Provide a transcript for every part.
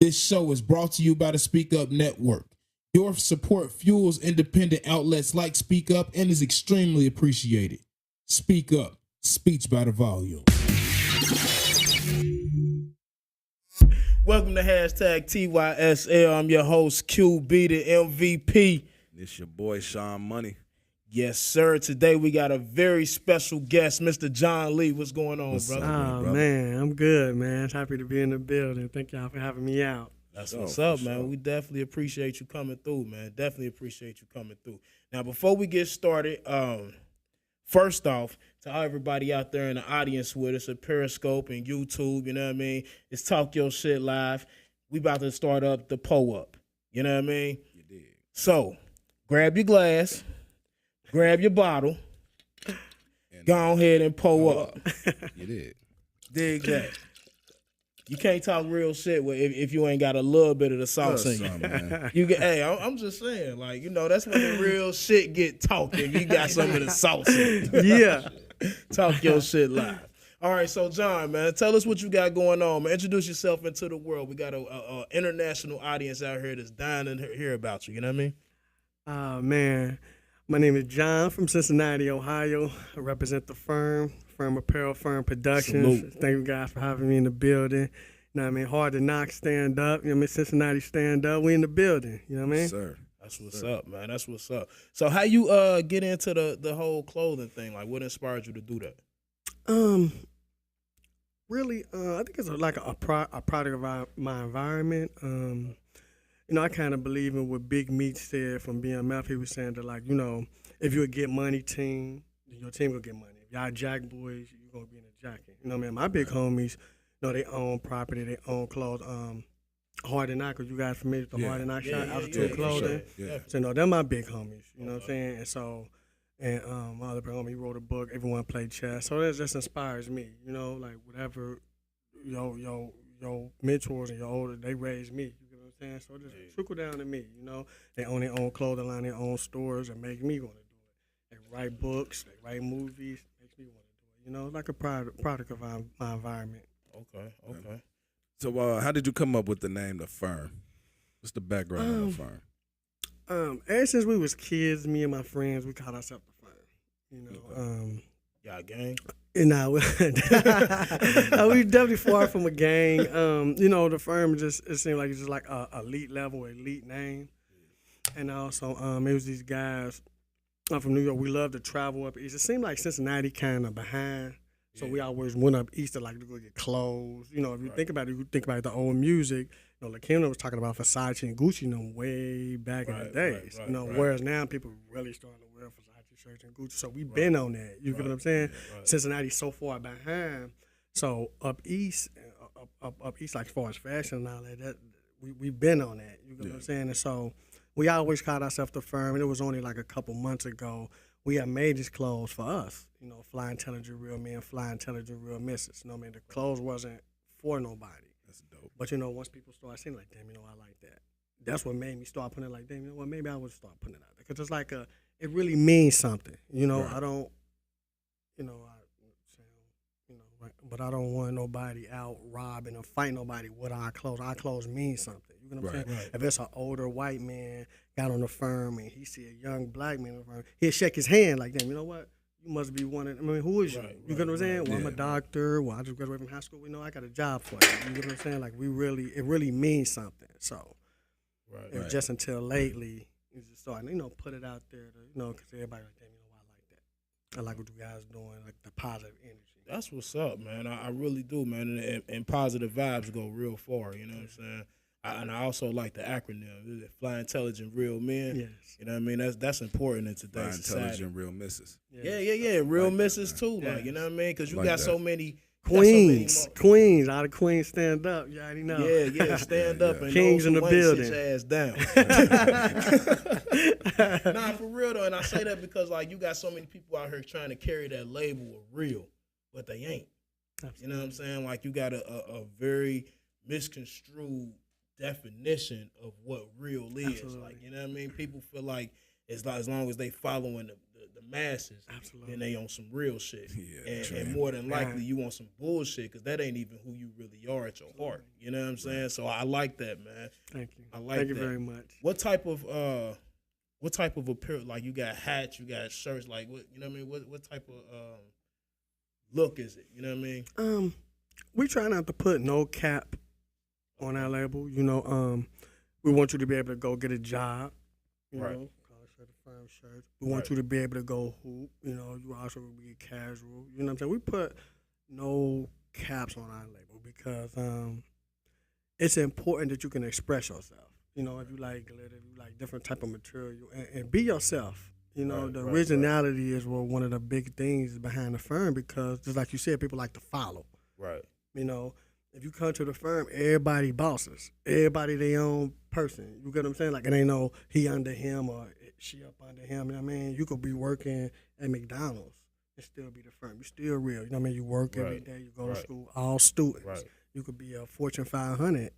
This show is brought to you by the Speak Up Network. Your support fuels independent outlets like Speak Up and is extremely appreciated. Speak Up, speech by the volume. Welcome to hashtag TYSL. I'm your host, QB, the MVP. It's your boy, Sean Money. Yes, sir. Today we got a very special guest, Mr. John Lee. What's going on, brother? Oh, man, I'm good, man. Happy to be in the building. Thank y'all for having me out. That's what's up, man. Sure. We definitely appreciate you coming through, man. Definitely appreciate you coming through. Now, before we get started, first off, to all everybody out there in the audience with us at Periscope and YouTube, you know what I mean? It's Talk Your Shit Live. We about to start up the pull-up. You know what I mean? You did. So, grab your glass, grab your bottle, and go ahead and pull up. You did. Dig that. You can't talk real shit if you ain't got a little bit of the sauce in you. Hey, I'm just saying, like, you know, that's when the real shit get talked if you got some of the sauce in it. Yeah. Talk your shit live. All right, so John, man, tell us what you got going on, man. Introduce yourself into the world. We got a international audience out here that's dying to hear about you. You know what I mean? Man, my name is John from Cincinnati, Ohio. I represent the F.I.R.M, Apparel, F.I.R.M Productions. Salute. Thank you guys for having me in the building. You know what I mean? Hard to knock, stand up. You know what I mean? Cincinnati, stand up. We in the building. You know what I mean? Yes, sir. That's what's up, man. That's what's up. So how you get into the whole clothing thing? Like, what inspired you to do that? Really, I think it's like a product of my environment. You know, I kind of believe in what Big Meat said from BMF. He was saying that, like, you know, if you're a get money team, your team will get money. If y'all jack boys, you're going to be in a jacket. You know what I mean? My big homies, you know, they own property, they own clothes. Hard to Knock, are you guys familiar with the Hard to Knock shop? Altitude Clothing. Sure. Yeah. So, no, they're my big homies. You know what I'm saying? And so, my other big homie, he wrote a book, Everyone Played Chess. So that just inspires me, you know, like whatever your mentors and your older, they raised me. So it just trickle down to me, you know. They own their own clothing line, their own stores, and make me want to do it. They write books, they write movies, makes me want to do it. You know, like a product of my environment. Okay. So how did you come up with the name, the F.I.R.M? What's the background of the F.I.R.M? Ever since we was kids, me and my friends, we called ourselves the F.I.R.M. You know, y'all gang? No, we definitely far from a gang. You know, the F.I.R.M it seemed like it's just like a elite level, elite name. And also, it was these guys from New York. We love to travel up east. It seemed like Cincinnati kind of behind, so we always went up east to like to go get clothes. You know, if you think about it, you think about the old music. You know, Lakina was talking about Versace and Gucci, you know, way back in the days. You know, whereas now people really starting to wear Versace shirts and Gucci. So we've been on that. You get what I'm saying? Cincinnati's so far behind. So up east, like as far as fashion and all that we've been on that. You get what I'm saying? And so we always called ourselves the F.I.R.M. And it was only like a couple months ago we had made these clothes for us. You know, Fly Intelligent Real Men, Fly Intelligent Real Misses. You know what I mean? The clothes wasn't for nobody. That's dope. But, you know, once people start seeing like, damn, you know, I like that. That's what made me start putting it like, damn, you know what, maybe I would start putting it out there. Because it's like it really means something. You know, I don't, you know, but I don't want nobody out robbing or fighting nobody with our clothes. Our clothes mean something. You know what I'm saying? Right. If it's an older white man got on the F.I.R.M and he see a young black man on the F.I.R.M, he'll shake his hand like, damn, you know what? You must be one of, I mean, who is you? You get what I'm saying? Well, I'm a doctor. Well, I just graduated from high school. We know I got a job for you. You get what I'm saying? Like, it really means something. So, just until lately, you just starting, you know, put it out there, to, you know, because everybody like, damn, you know, I like that. I like what you guys doing, like the positive energy. That's what's up, man. I really do, man. And positive vibes go real far, you know what I'm saying? And I also like the acronym, Fly Intelligent Real Men. Yes. You know what I mean? That's important in today's society. Intelligent Real Misses. Yeah. Real like misses that, too, like, you know what I mean? Because you like got so many Queens, all the queens stand up. You already know. Yeah, stand up and kings in the building. Sit your ass down. Nah, for real though, and I say that because like you got so many people out here trying to carry that label of real, but they ain't. Absolutely. You know what I'm saying? Like you got a very misconstrued definition of what real is. Absolutely. Like, you know what I mean? People feel like as long as they following the masses, Absolutely. then they on some real shit. Yeah, and more than likely you want some bullshit because that ain't even who you really are at your heart. You know what I'm saying? So I like that, man. Thank you. I like Thank you that. very much. What type of apparel? Like you got hats, you got shirts. Like what? You know what I mean? What type of look is it? You know what I mean? We try not to put no cap on our label. You know, we want you to be able to go get a job. You Right. know, collar shirt, firm shirt. We want you to be able to go hoop. You know, you also will be casual. You know what I'm saying? We put no caps on our label because it's important that you can express yourself. You know, if you like glitter, if you like different type of material, and be yourself. You know, the originality is one of the big things behind the firm because, just like you said, people like to follow. Right. You know, if you come to the firm, everybody bosses. Everybody their own person. You get what I'm saying? Like, it ain't no he under him or she up under him. You know what I mean? You could be working at McDonald's and still be the firm. You still real. You know what I mean? You work every day. You go to school. All students. Right. You could be a Fortune 500,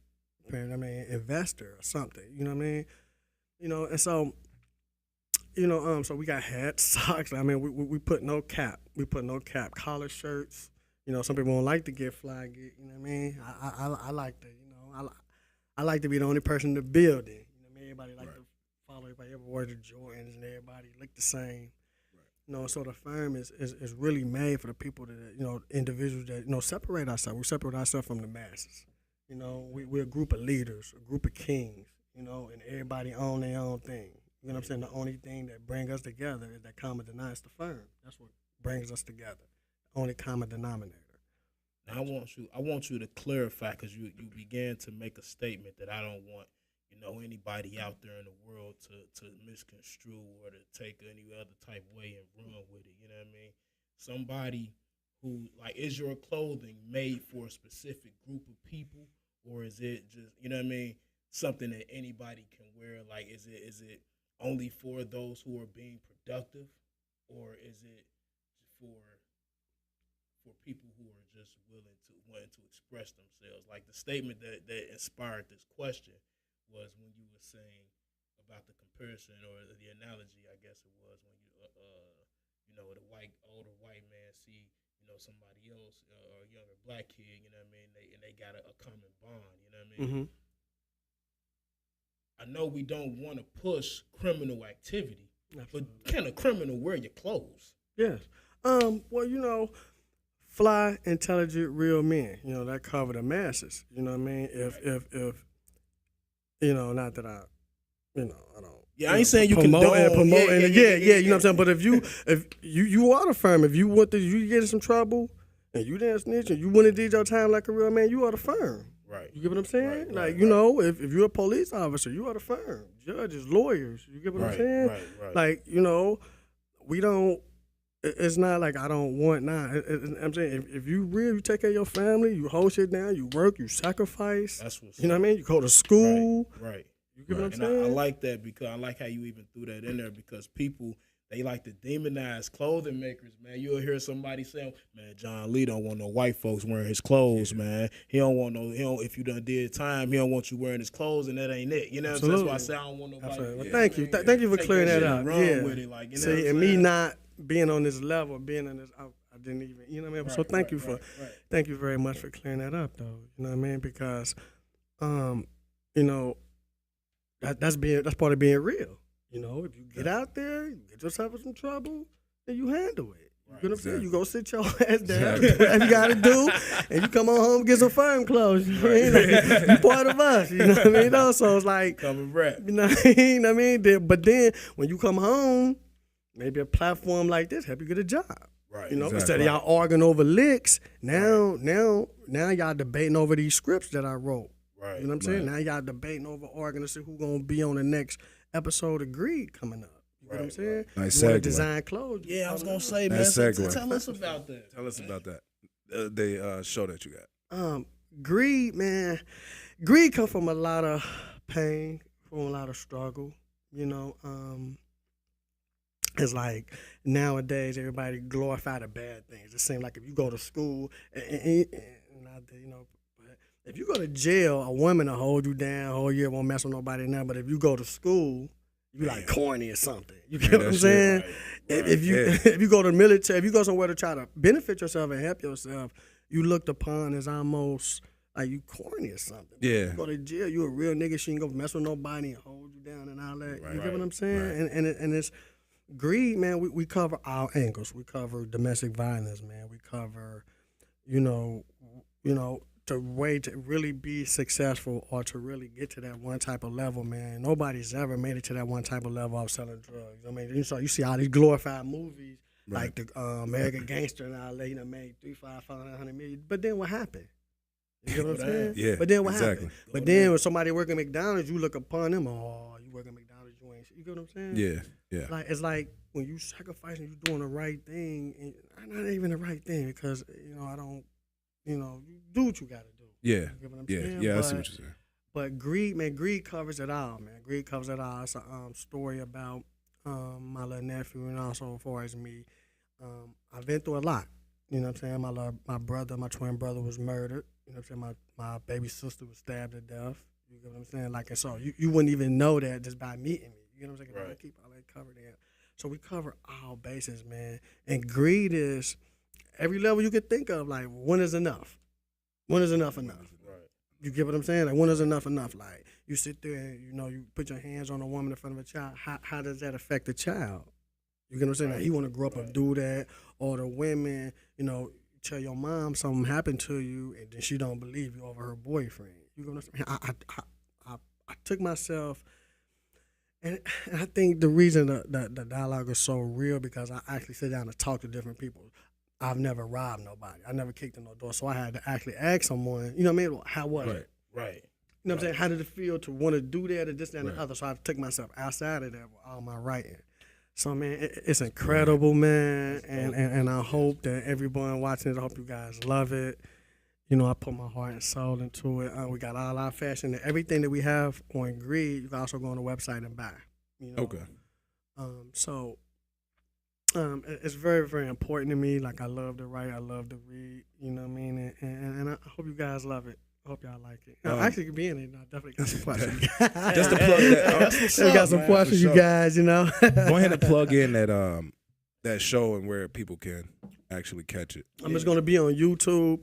you know what I mean, investor or something. You know what I mean? You know, and so, you know, so we got hats, socks. I mean, we put no cap. We put no cap. Collar shirts. You know, some people don't like to get fly. You know what I mean? I like to, you know, I like to be the only person in the building. You know what I mean? Everybody like to follow everybody. Everybody wear the Jordans and everybody look the same. You know, so the firm is really made for the people that, you know, individuals that, you know, separate ourselves. We separate ourselves from the masses. You know, we're a group of leaders, a group of kings, you know, and everybody own their own thing. You know what I'm saying? The only thing that brings us together is that common denominator, the firm. That's what brings us together. The only common denominator. Now I want you to clarify because you began to make a statement that I don't want, you know, anybody out there in the world to misconstrue or to take any other type way and run with it. You know what I mean? Somebody who, like, is your clothing made for a specific group of people, or is it just, you know what I mean, something that anybody can wear? Like, is it only for those who are being productive, or is it for people who are just wanting to express themselves? Like the statement that inspired this question was when you were saying about the comparison or the analogy, I guess it was, when you know, the older white man see, you know, somebody else or a younger black kid, you know what I mean, they got a common bond, you know what I mean? Mm-hmm. I know we don't want to push criminal activity, Absolutely. but can a criminal wear your clothes? Yes. Well, you know, fly, intelligent, real men. You know, that cover the masses. You know what I mean? If you know, not that I, you know, I don't. Yeah, I ain't saying you promote condone. and promote Yeah, and you know what I'm saying. But if you are the firm, if you get in some trouble and you didn't snitch and you went and did your time like a real man, you are the firm. Right. You get what I'm saying? Right, like, you know, if you're a police officer, you are the firm. Judges, lawyers, you get what I'm saying? Right. Like, you know, we don't. It's not like I don't want now. I'm saying if you real, you take care of your family, you hold shit down, you work, you sacrifice. That's what's you know what I mean. You go to school. Right. You get what I'm And saying? I like that because I like how you even threw that in there because people, they like to demonize clothing makers, man. You'll hear somebody saying, man, John Lee don't want no white folks wearing his clothes, man. He don't want if you done did time, he don't want you wearing his clothes, and that ain't it. You know what I'm saying? That's why I say I don't want nobody. Absolutely. Well, Yeah, thank you. man, Thank you for take clearing that shit up. and run Yeah. with it, like, you know See, what I'm and me saying? not being on this level, being on this, I didn't even, you know what I mean? So thank you thank you very much for clearing that up, though. You know what I mean? Because, you know, that's part of being real. You know, if you get out there, you get yourself in some trouble, then you handle it. You know what I'm saying? You go sit your ass down, do whatever you got to do, and you come on home and get some firm clothes. You know what I mean? Like, you part of us. You know what I mean? Though? So it's like, Coming rap. you know what I mean? But then when you come home, maybe a platform like this help you get a job. Right. You know, Exactly. instead of y'all arguing over licks, now y'all debating over these scripts that I wrote. Right. You know what I'm saying? Now y'all debating over arguing to see who's gonna be on the next episode of Greed coming up. You know what I'm saying? Nice You wanna segue. design clothes. Yeah, I was gonna say, man. Nice segue. Tell us about that. Tell us about that. The show that you got. Greed, man. Greed come from a lot of pain, from a lot of struggle. You know, it's like nowadays everybody glorify the bad things. It seems like if you go to school, and not that, you know, but if you go to jail, a woman will hold you down, whole year won't mess with nobody now. But if you go to school you like corny or something. You Yeah, get what I'm that's saying? Right. If you if you go to the military, if you go somewhere to try to benefit yourself and help yourself, you looked upon as almost like you corny or something. Yeah. You go to jail, you a real nigga. She ain't gonna mess with nobody and hold you down and all that. Right. You get what I'm saying? Right. And it's greed, man. We cover all angles. We cover domestic violence, man. We cover, you know, the way to really be successful or to really get to that one type of level, man. Nobody's ever made it to that one type of level of selling drugs. I mean, you see all these glorified movies like the American Gangster and all that. You know, made 3, 5, 500 million. But then what happened? You know what I'm saying? Yeah. But then what exactly. happened? But then when somebody working at McDonald's, you look upon them. Oh, you working at McDonald's, you ain't. You get what I'm saying? Yeah. Yeah. Like it's like when you sacrificing, you doing the right thing, and not even the right thing because I don't. You do what you got to do. Yeah. You get what I'm saying? Yeah. I see what you're saying. But greed, man, greed covers it all, man. Greed covers it all. It's a story about my little nephew and also as far as me. I've been through a lot. You know what I'm saying? My brother, my twin brother was murdered. You know what I'm saying? My baby sister was stabbed to death. You get what I'm saying? Like, and so you wouldn't even know that just by meeting me. You know what I'm saying? Right. I keep all that covered in. So we cover all bases, man. And greed is every level you could think of. Like, when is enough? When is enough enough? Right. You get what I'm saying? Like, when is enough enough? Like, you sit there and, you put your hands on a woman in front of a child. How does that affect the child? You get what I'm saying? Like, he want to grow up and do that. Or the women, tell your mom something happened to you and then she don't believe you over her boyfriend. You get what I'm saying? I took myself, and I think the reason the dialogue is so real because I actually sit down and talk to different people. I've never robbed nobody. I never kicked in no door. So I had to actually ask someone, you know what I mean? How was it? Right. You know what I'm saying? How did it feel to want to do that or this, that, and Right. the other? So I took myself outside of that with all my writing. So, man, it's incredible, man. And I hope that everyone watching it, I hope you guys love it. I put my heart and soul into it. We got all our fashion and everything that we have on Greed. You can also go on the website and buy. Okay. So it's very, very important to me. Like, I love to write. I love to read. You know what I mean? And I hope you guys love it. I hope y'all like it. I actually be in it. I definitely got some questions. Just to plug that. That's what's We up, got some man, questions, for you sure. guys, Go ahead and plug in that show and where people can actually catch it. I'm just going to be on YouTube.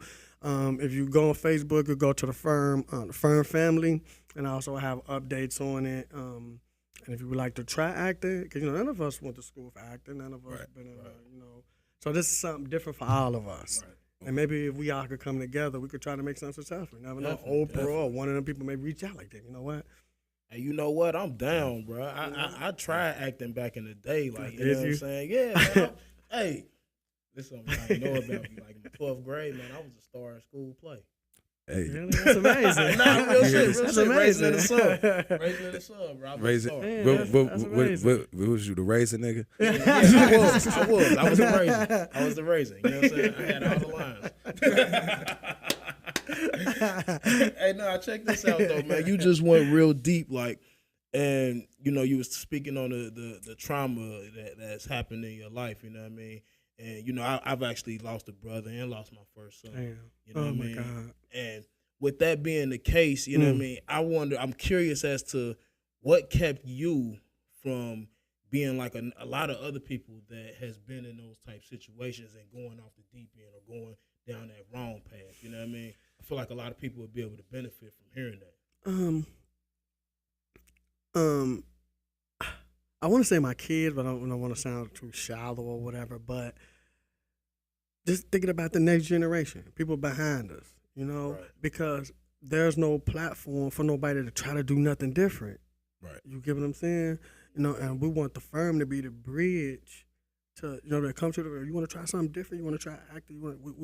If you go on Facebook, you go to the F.I.R.M family, and I also have updates on it. And if you would like to try acting, because none of us went to school for acting, none of us Right. been in, so this is something different for all of us. Right. And maybe if we all could come together, we could try to make something successful. You never know. Definitely, Oprah or one of them people may reach out like that. You know what? And you know what? I'm down, bro. I tried acting back in the day, like you Did know what you? I'm saying? Yeah, man. Hey, this is something I know about me. Like in the 12th grade, man, I was a star in school play. Hey. Really? That's amazing. Nah, real shit, real That's shit. Raising in the amazing. sun, raising in the sun, bro. I was a Raising. star. Yeah, What that's amazing. was you, the raisin nigga? Yeah, I was the raisin. I was the raisin. You know what I'm saying? I had all the lines. Hey, no, check this out though, man. You just went real deep, like, and you was speaking on the trauma that's happened in your life. You know what I mean? And I've actually lost a brother and lost my first son. Damn. You know Oh what I my mean? God. And with that being the case, you know what I mean? I'm curious as to what kept you from being like a lot of other people that has been in those type situations and going off the deep end or going down that wrong path. You know what I mean? I feel like a lot of people would be able to benefit from hearing that. I want to say my kids, but I don't want to sound too shallow or whatever. But just thinking about the next generation, people behind us, Right. because there's no platform for nobody to try to do nothing different. Right. You get what I'm saying? And we want the firm to be the bridge to, to come to you want to try something different? You want to try acting?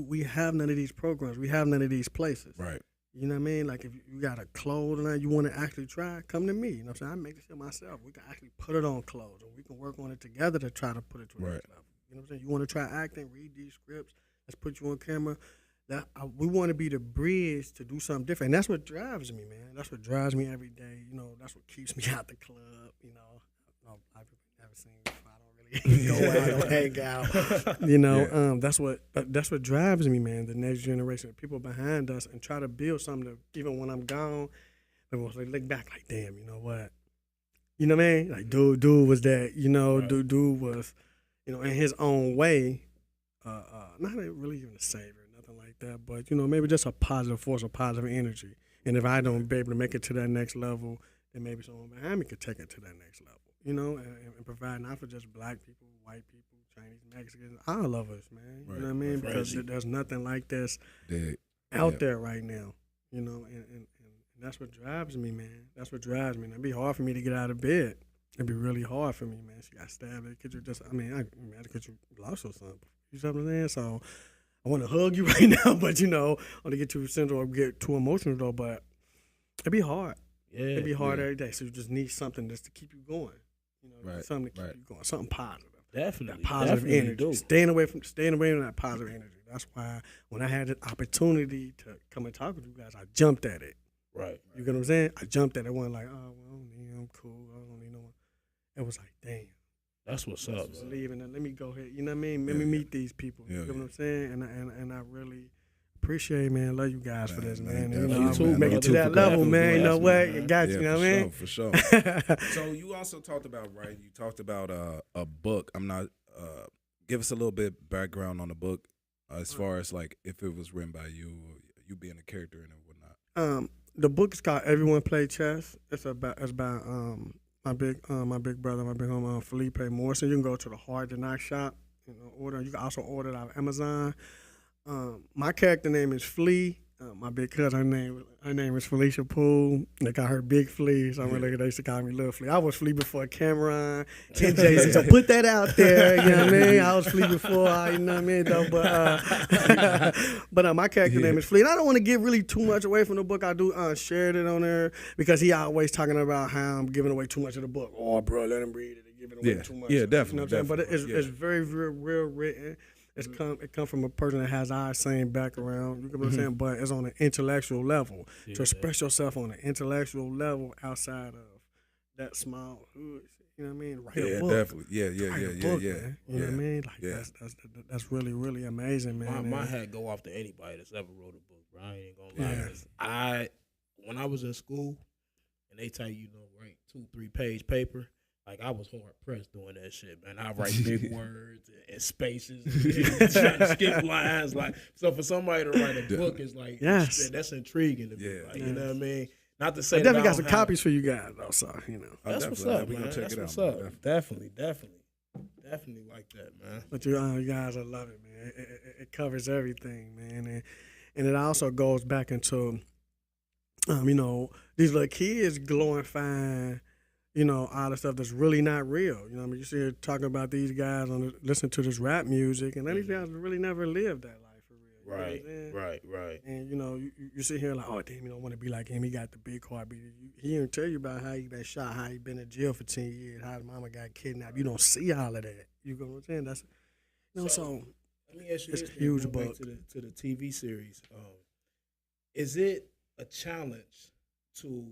We have none of these programs. We have none of these places. Right. You know what I mean? Like, if you got a clothes and you want to actually try, come to me. You know what I'm saying? I make this shit myself. We can actually put it on clothes, and we can work on it together to try to put it to the next level. You know what I'm saying? You want to try acting, read these scripts, let's put you on camera. We want to be the bridge to do something different. And that's what drives me, man. That's what drives me every day. That's what keeps me out the club. I've never seen me. I don't really go out or hang out. That's what drives me, man. The next generation of people behind us and try to build something that even when I'm gone, they will look back like, damn, you know what? You know what I mean? Like dude was that. You know, Right. dude was, you know, in his own way, not really even a savior, nothing like that, but you know, maybe just a positive force, a positive energy. And if I don't be able to make it to that next level, then maybe someone behind me could take it to that next level. You know, and provide not for just black people, white people, Chinese, Mexicans, all of us, man. Right, You know what I mean? right. Because there's nothing like this Dead. out Yeah. there right now. You know, and that's what drives me, man. That's what drives me. And it'd be hard for me to get out of bed. It'd be really hard for me, man. She got stabbed. Could you just? I mean, could you lost or something? You know what I'm saying? So I want to hug you right now, but you know, I want to get too sensitive or get too emotional though. But it'd be hard. Yeah. It'd be hard yeah. every day. So you just need something just to keep you going. You know, Right, something to keep right. you going. Something positive. Definitely. That positive definitely energy. do. Staying away from that positive energy. That's why when I had the opportunity to come and talk with you guys, I jumped at it. Right. You get what I'm saying? I jumped at it. I wasn't like, oh, well, I don't need him. I'm cool. I don't need no one. It was like, damn. That's what's up. Just Man. leaving and let me go ahead. You know what I mean? Let Yeah, me yeah. meet these people. Yeah, You get what yeah. I'm saying? And I really appreciate, man. Love you guys for this, Man, man. And, you definitely, know, You too, I'm make man. it to You that too, level, definitely, man. You know what? definitely, You man. got you. You know what I mean? For sure. So you also talked about, right? You talked about a book. I'm not. Give us a little bit background on the book, as far as like if it was written by you, or you being a character in it, or whatnot. The book is called Everyone Play Chess. It's about my big brother, my big homie Felipe Morrison. You can go to the Hard to Knock shop, you know, order. You can also order it out of Amazon. My character name is Flea. My big cousin, her name is Felicia Poole. They got her Big Flea, so I'm really, they used to call me Little Flea. I was Flea before Cameron and Jason, so put that out there, you know what I mean? I was Flea before, you know what I mean, though, but my character name is Flea. And I don't want to give really too much away from the book. I do shared it on there because he always talking about how I'm giving away too much of the book. Oh, bro, let him read it. They're giving away too much. Yeah, You definitely. know what I'm saying? But definitely. it's very, very well written. It come from a person that has our same background. You know what I'm saying? But it's on an intellectual level. Yeah. To express yourself on an intellectual level outside of that small hood. You know what I mean? Write a book. Definitely. Yeah, Write a book, man. You know what I mean? Like that's really, really amazing, man. My hat go off to anybody that's ever wrote a book, bro. I ain't gonna lie. 'Cause when I was in school and they tell you, write 2-3 page paper, like I was hard pressed doing that shit, man. I write big words and spaces and try to skip lines. Like, so for somebody to write a book is like, that's intriguing to me. Yeah. Like, you know what I mean? Not to say I that definitely I got some don't have- copies for you guys, though. So you know. That's what's Definitely. up, We man. gonna check That's it what's out, up. man. Definitely like that, man. But you guys, I love it, man. It covers everything, man, and it also goes back into, you know, these little kids glorifying, you know, all the stuff that's really not real. You know what I mean? You see her talking about these guys listen to this rap music, and these guys really never lived that life for real. You know what I'm saying? Right. And, you know, you sit here like, oh, damn, you don't want to be like him. He got the big car. He didn't tell you about how he been shot, how he been in jail for 10 years, how his mama got kidnapped. You don't see all of that. You know what I'm saying? That's, you know, so Let me ask you it's this, a huge going back book. to the TV series. Is it a challenge to,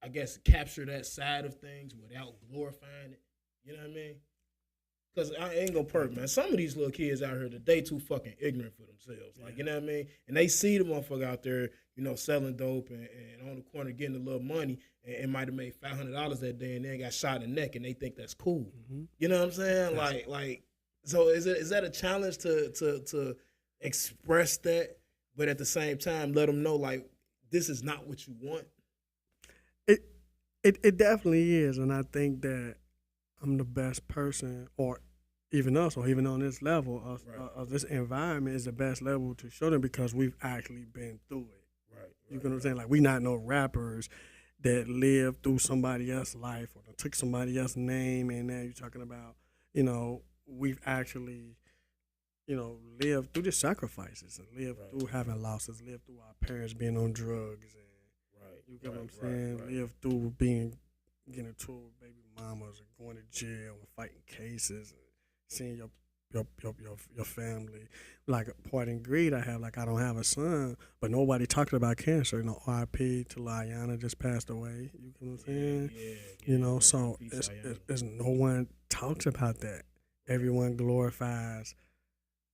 I guess, capture that side of things without glorifying it? You know what I mean? Because I ain't gonna perk, man. Some of these little kids out here today too fucking ignorant for themselves. Like, you know what I mean? And they see the motherfucker out there, you know, selling dope and on the corner getting a little money and might have made $500 that day and then got shot in the neck and they think that's cool. You know what I'm saying? Like, so is that a challenge to express that, but at the same time let them know like this is not what you want? It definitely is, and I think that I'm the best person, or even us, or even on this level of this environment is the best level to show them because we've actually been through it. Right. You know what I'm saying? Like, we not no rappers that lived through somebody else's life or took somebody else's name, and now you're talking about, you know, we've actually, you know, lived through the sacrifices and lived through having losses, lived through our parents being on drugs, and you get what I'm saying? Lived through getting into it with baby mamas and going to jail and fighting cases and seeing your family. Like part in greed I have, like I don't have a son, but nobody talked about cancer. You know, RIP to Liana just passed away. You know what I'm saying? You know, so it's no one talks about that. Everyone glorifies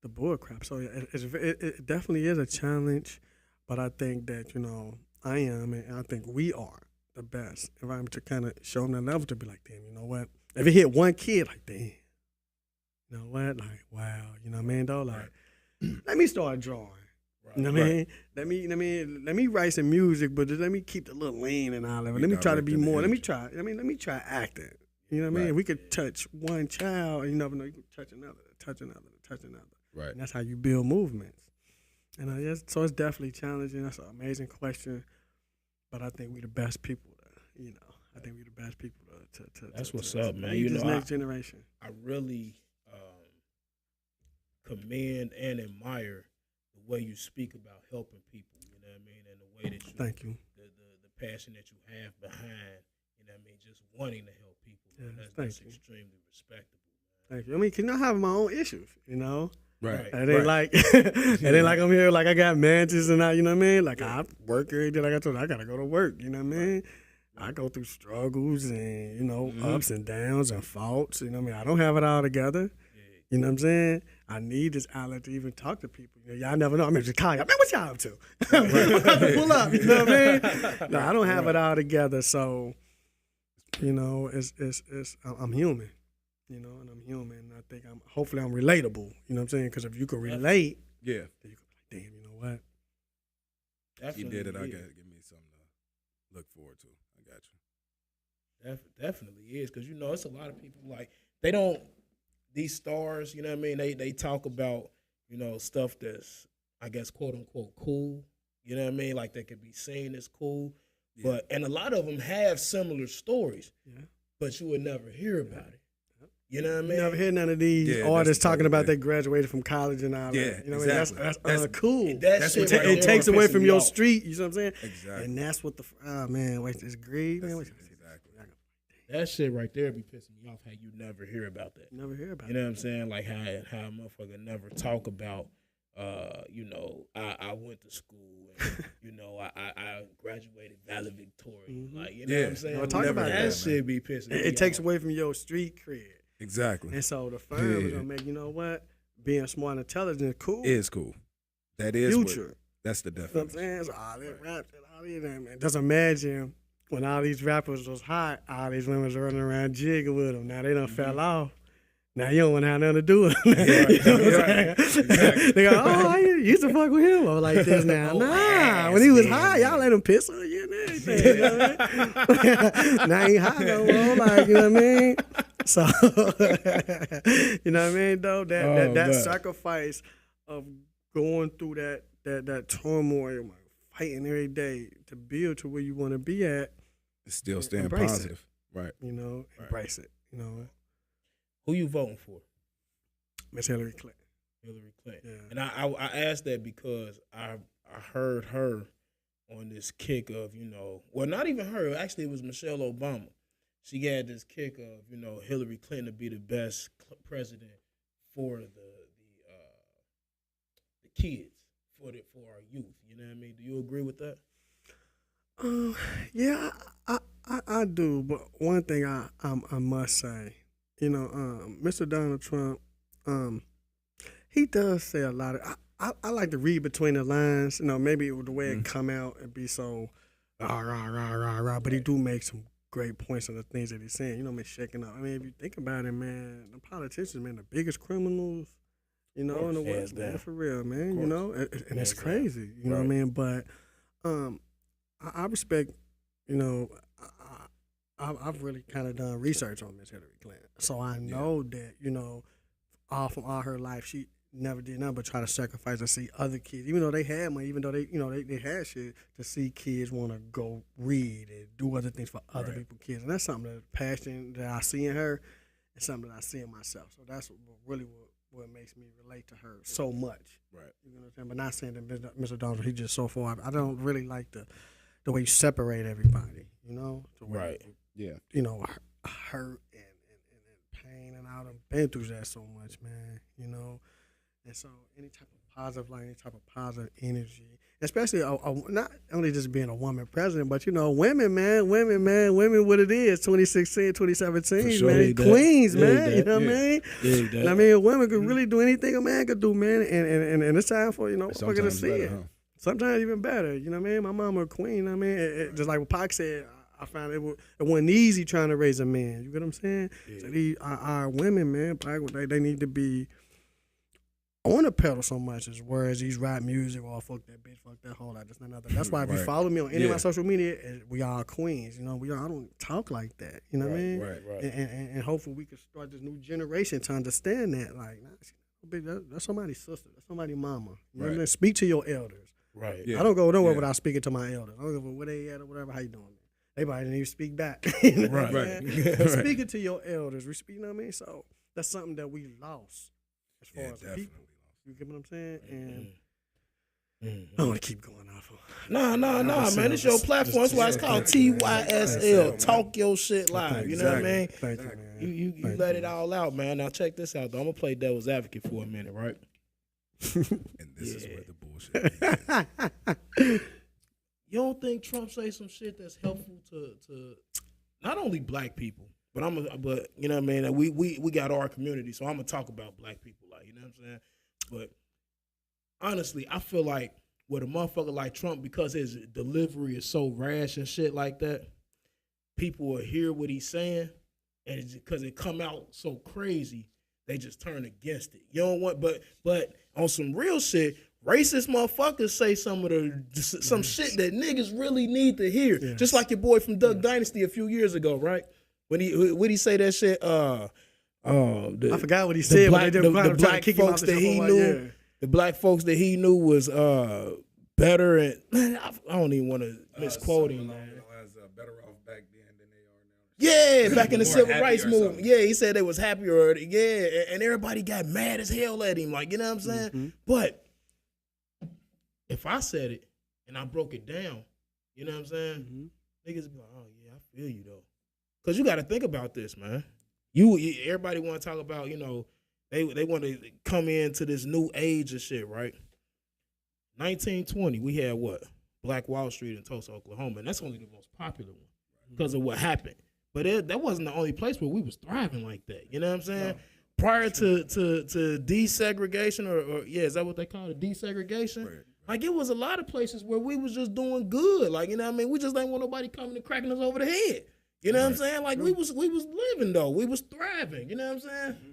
the bull crap. So it definitely is a challenge, but I think that, you know, I am, and I think we are the best environment to kind of show them that level to be like, damn, you know what? If it hit one kid, like, damn, you know what? Like, wow, you know what I mean, though? Like, let me start drawing. Right. You know what I mean? Let me write some music, but just let me keep the little lean and all of it. Let me try to be more. Let me try acting. You know what I mean? If we could touch one child, you never know, you can touch another, touch another, touch another. Right. And that's how you build movements. And so it's definitely challenging. That's an amazing question. But I think we're the best people to, you know, I think we're the best people to that's what's up, man. You know, next generation. I really commend and admire the way you speak about helping people, you know what I mean, and the way that you, thank you, the passion that you have behind, you know what I mean, just wanting to help people. Yeah, that's extremely respectable, man. Thank you. I mean, cause I have my own issues, you know. Right. It ain't like it ain't like I'm here like I got mansions and I, you know what I mean? Like I work every day, like I told you, I gotta go to work, you know what I mean? I go through struggles and, you know, ups and downs and faults, you know what I mean? I don't have it all together. You know what I'm saying? I need this outlet to even talk to people. You know, y'all never know. I'm in Chicago. Man, what y'all up to? Pull up. You know what I mean? No, I don't have it all together. So, you know, I'm human. You know, and I'm human. I think hopefully I'm relatable. You know what I'm saying? Because if you can relate, yeah, then you can be like, damn, you know what? Definitely, you did it. I got to give me something to look forward to. I got you. Definitely is, because you know it's a lot of people like they don't. These stars, you know what I mean? They talk about, you know, stuff that's, I guess, quote unquote cool. You know what I mean? Like they could be seen as cool, but and a lot of them have similar stories, but you would never hear about it. You know what I mean? You never hear none of these artists talking about they graduated from college and all that. You know what I mean? That's cool. That's what it takes away from your street. You know what I'm saying? Exactly. And that's what man, wait, it's greed, man. That shit right there be pissing me off. How you never hear about that? Never hear about. You know what I'm saying? Like how a motherfucker never talk about. You know, I went to school. And, you know, I graduated valedictorian. Like you know what I'm saying? No, talk about that shit be pissing me off. It takes away from your street cred. Exactly. And so the firm is gonna make, you know what, being smart and intelligent cool. Is cool. That is future. That's the definition. You know what I'm saying? So all that rap and all these, man. Just imagine when all these rappers was hot, all these women was running around jigging with them. Now they done fell off. Now you don't want to have nothing to do with them. You know what I'm saying? Exactly. They go, oh, I used to fuck with him. I was like this now. Nah, when he was high, y'all let him piss on you and everything. You know what I mean? Now he high no more, like, you know what I mean? So, you know what I mean, though? That sacrifice of going through that turmoil, fighting every day to build to where you want to be at. Still staying positive. Right. You know, embrace it. You know. Who you voting for? Miss Hillary Clinton. Hillary Clinton. Yeah. And I asked that because I heard her on this kick of, you know, well, not even her. Actually, it was Michelle Obama. She had this kick of, you know, Hillary Clinton to be the best president for the kids, for our youth. You know what I mean? Do you agree with that? Yeah, I do. But one thing I must say, you know, Mr. Donald Trump, he does say a lot of. I like to read between the lines. You know, maybe the way it come out and be so rah. But he do make some great points on the things that he's saying. You know, shaking up. I mean, if you think about it, man, the politicians, man, the biggest criminals, you know, in the West, man, for real, man. You know, and it's crazy. You know what I mean? But I respect. You know, I've really kind of done research on Miss Hillary Clinton, so I know that, you know, from all her life, she never did nothing but try to sacrifice to see other kids, even though they had money, even though they, you know, they had shit, to see kids want to go read and do other things for other people's kids, and that's something that passion that I see in her, and something that I see in myself. So that's what makes me relate to her so much. Right. You know what I'm saying? But not saying that Mr. Donald, he just so far. I don't really like the way you separate everybody. You know. You know, hurt and pain, and I've been through that so much, man. You know, and so any type of positive light, any type of positive energy, especially not only just being a woman president, but, you know, women, what it is, 2016, 2017, sure, man, queens, man, you know what I mean? And I mean, a woman could really do anything a man could do, man, and it's time for, you know, we're going to see it. Sometimes even better, you know what I mean? My mama a queen, I mean, just like what Pac said, I found it wasn't easy trying to raise a man. You get what I'm saying? Yeah. So these our women, man, black, they need to be on the pedal so much as whereas these rap music or fuck that bitch, fuck that whole lot. That's nothing. That's why if you follow me on any of my social media, we are queens. You know, I don't talk like that. You know what I mean? Right. And hopefully we can start this new generation to understand that. Like, that's somebody's sister. That's somebody's mama. You know what I mean? Speak to your elders. Right. I don't go nowhere without speaking to my elders. I don't give a where they at or whatever. How you doing? They probably didn't even speak back. You know Right. Speaking to your elders, you know what I mean? So that's something that we lost as far as definitely. people. You get what I'm saying? And Mm-hmm. I don't want to keep going off. No, man. It's your platform. That's why it's called TYSL. Talk your shit live. You know what I mean? Thank you, man. You let it all out, man. Now check this out, though. I'm gonna play devil's advocate for a minute, right? And this is where the bullshit begins. You don't think Trump say some shit that's helpful to not only black people, but you know what I mean? We got our community, so I'm gonna talk about black people, like, you know what I'm saying? But honestly, I feel like with a motherfucker like Trump, because his delivery is so rash and shit like that, people will hear what he's saying, and because it come out so crazy, they just turn against it. You don't want, but on some real shit, racist motherfuckers say some shit that niggas really need to hear. Yes. Just like your boy from Duck Dynasty a few years ago, right? When he say that shit, I forgot what he said. The black folks that he knew, the black folks that he knew was better, and man, I don't even want to misquote him, man. Better off back then than they are now. Yeah, back in the civil rights movement. Yeah, he said they was happier. Yeah, and everybody got mad as hell at him. Like, you know what I'm saying? Mm-hmm. But if I said it and I broke it down, you know what I'm saying? Mm-hmm. Niggas be like, oh yeah, I feel you though, because you got to think about this, man. Everybody want to talk about, you know, they want to come into this new age of shit, right? 1920, we had what? Black Wall Street in Tulsa, Oklahoma, and that's only the most popular one because of what happened. But that wasn't the only place where we was thriving like that. You know what I'm saying? No. Prior to desegregation, or is that what they call it? Desegregation? Right. Like, it was a lot of places where we was just doing good. Like, you know what I mean? We just didn't want nobody coming and cracking us over the head. You know what I'm saying? Like, we was living though. We was thriving. You know what I'm saying? Mm-hmm.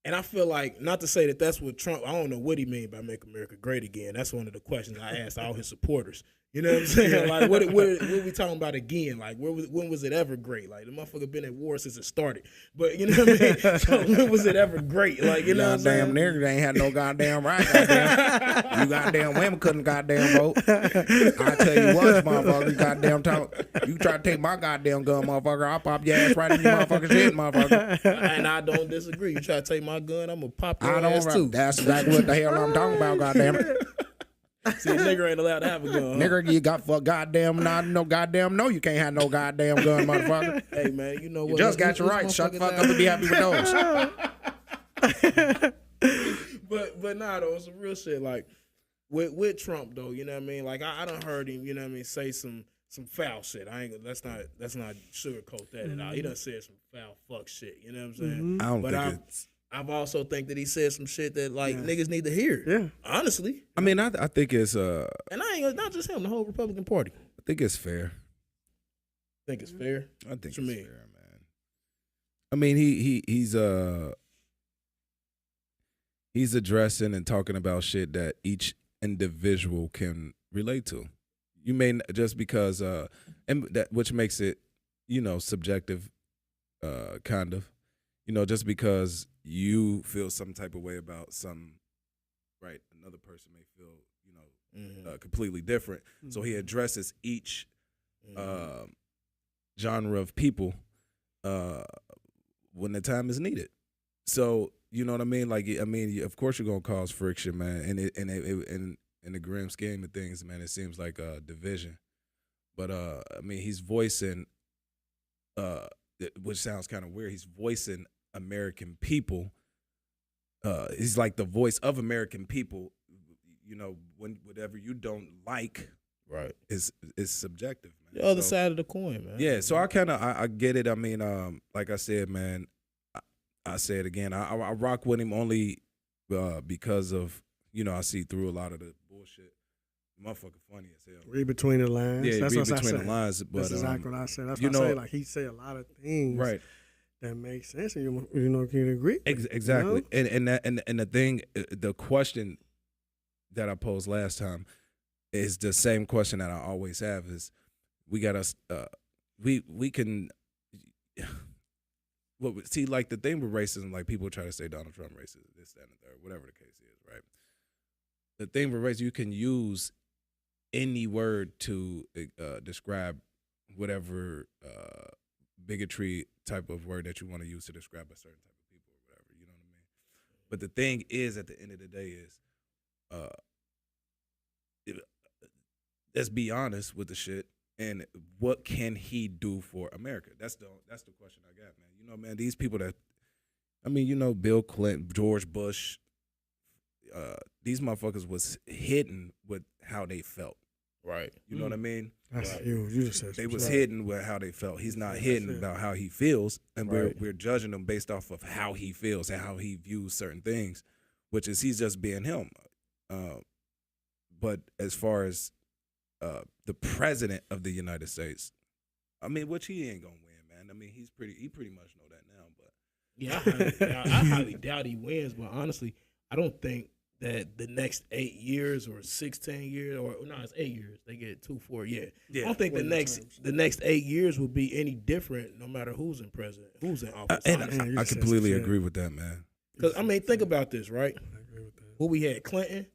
And I feel like, not to say that that's what Trump, I don't know what he mean by make America great again. That's one of the questions I asked all his supporters. You know what I'm saying? Like, what we talking about again? Like, when was it ever great? Like, the motherfucker been at war since it started. But, you know what I mean? So, when was it ever great? Like, you know what I'm saying? Goddamn niggas ain't had no goddamn right, goddamn. You goddamn women couldn't goddamn vote. I tell you what, motherfucker, you goddamn talk. You try to take my goddamn gun, motherfucker, I'll pop your ass right in your motherfucking shit, motherfucker. And I don't disagree. You try to take my gun, I'm gonna pop your ass too. That's exactly what the hell I'm talking about, goddamn it. See, a nigger ain't allowed to have a gun. Nigger, you got fuck goddamn not no goddamn no. You can't have no goddamn gun, motherfucker. Hey man, you know what? You just got your rights. Shut the fuck up and be happy with those. but nah, though, it's some real shit. Like with Trump though, you know what I mean? Like I done heard him, you know what I mean, say some foul shit. Let's not sugarcoat that at all. He done said some foul fuck shit. You know what I'm saying? I don't think it's. I've also think that he said some shit that niggas need to hear. Yeah, honestly. I mean, I think it's and I ain't not just him, the whole Republican Party. I think it's fair. Think it's fair. I think it's fair, man. I mean, he's addressing and talking about shit that each individual can relate to. You may just because and that which makes it, you know, subjective, kind of. You know, just because you feel some type of way about some, right, another person may feel, you know, completely different. Mm-hmm. So he addresses each genre of people when the time is needed. So, you know what I mean? Like, I mean, of course you're going to cause friction, man. And in the grim scheme of things, man, it seems like a division. But, I mean, he's voicing, which sounds kind of weird, he's voicing American people. He's like the voice of American people. You know, whatever you don't like, right, is subjective, man. The other side of the coin, man. Yeah, so I get it. I mean, like I said, man, I say it again. I rock with him only because of, you know, I see through a lot of the bullshit Motherfucker funny as hell. Read between the lines. Yeah, That's read what I between said. the lines. But That's exactly what I said. That's you what I say. know- Like he say a lot of things right. that make sense, and you can agree. Exactly. You know? And the thing, the question that I posed last time is the same question that I always have is we got us we can well see like the thing with racism, like people try to say Donald Trump racist, this, that, and the third, whatever the case is, right? The thing with racism, you can use any word to describe whatever bigotry type of word that you want to use to describe a certain type of people or whatever, you know what I mean? But the thing is, at the end of the day is, let's be honest with the shit, and what can he do for America? That's the question I got, man. You know, man, these people that, I mean, you know, Bill Clinton, George Bush, these motherfuckers was hidden with how they felt. Right. You know what I mean? That's huge. You just said They some was shit. hidden with how they felt. He's not hidden about how he feels, and Right. we're judging him based off of how he feels and how he views certain things, which is he's just being him. But as far as the president of the United States, I mean, which he ain't gonna win, man. I mean, he pretty much know that now. But Yeah, I highly doubt he wins. But honestly, I don't think that the next 8 years or 16 years or no, it's 8 years. They get 2, 4. Yeah. I don't think the next 8 years will be any different, no matter who's in office. and I completely agree with that, man. Because I mean, think about this, right? I agree with that. What we had, Clinton.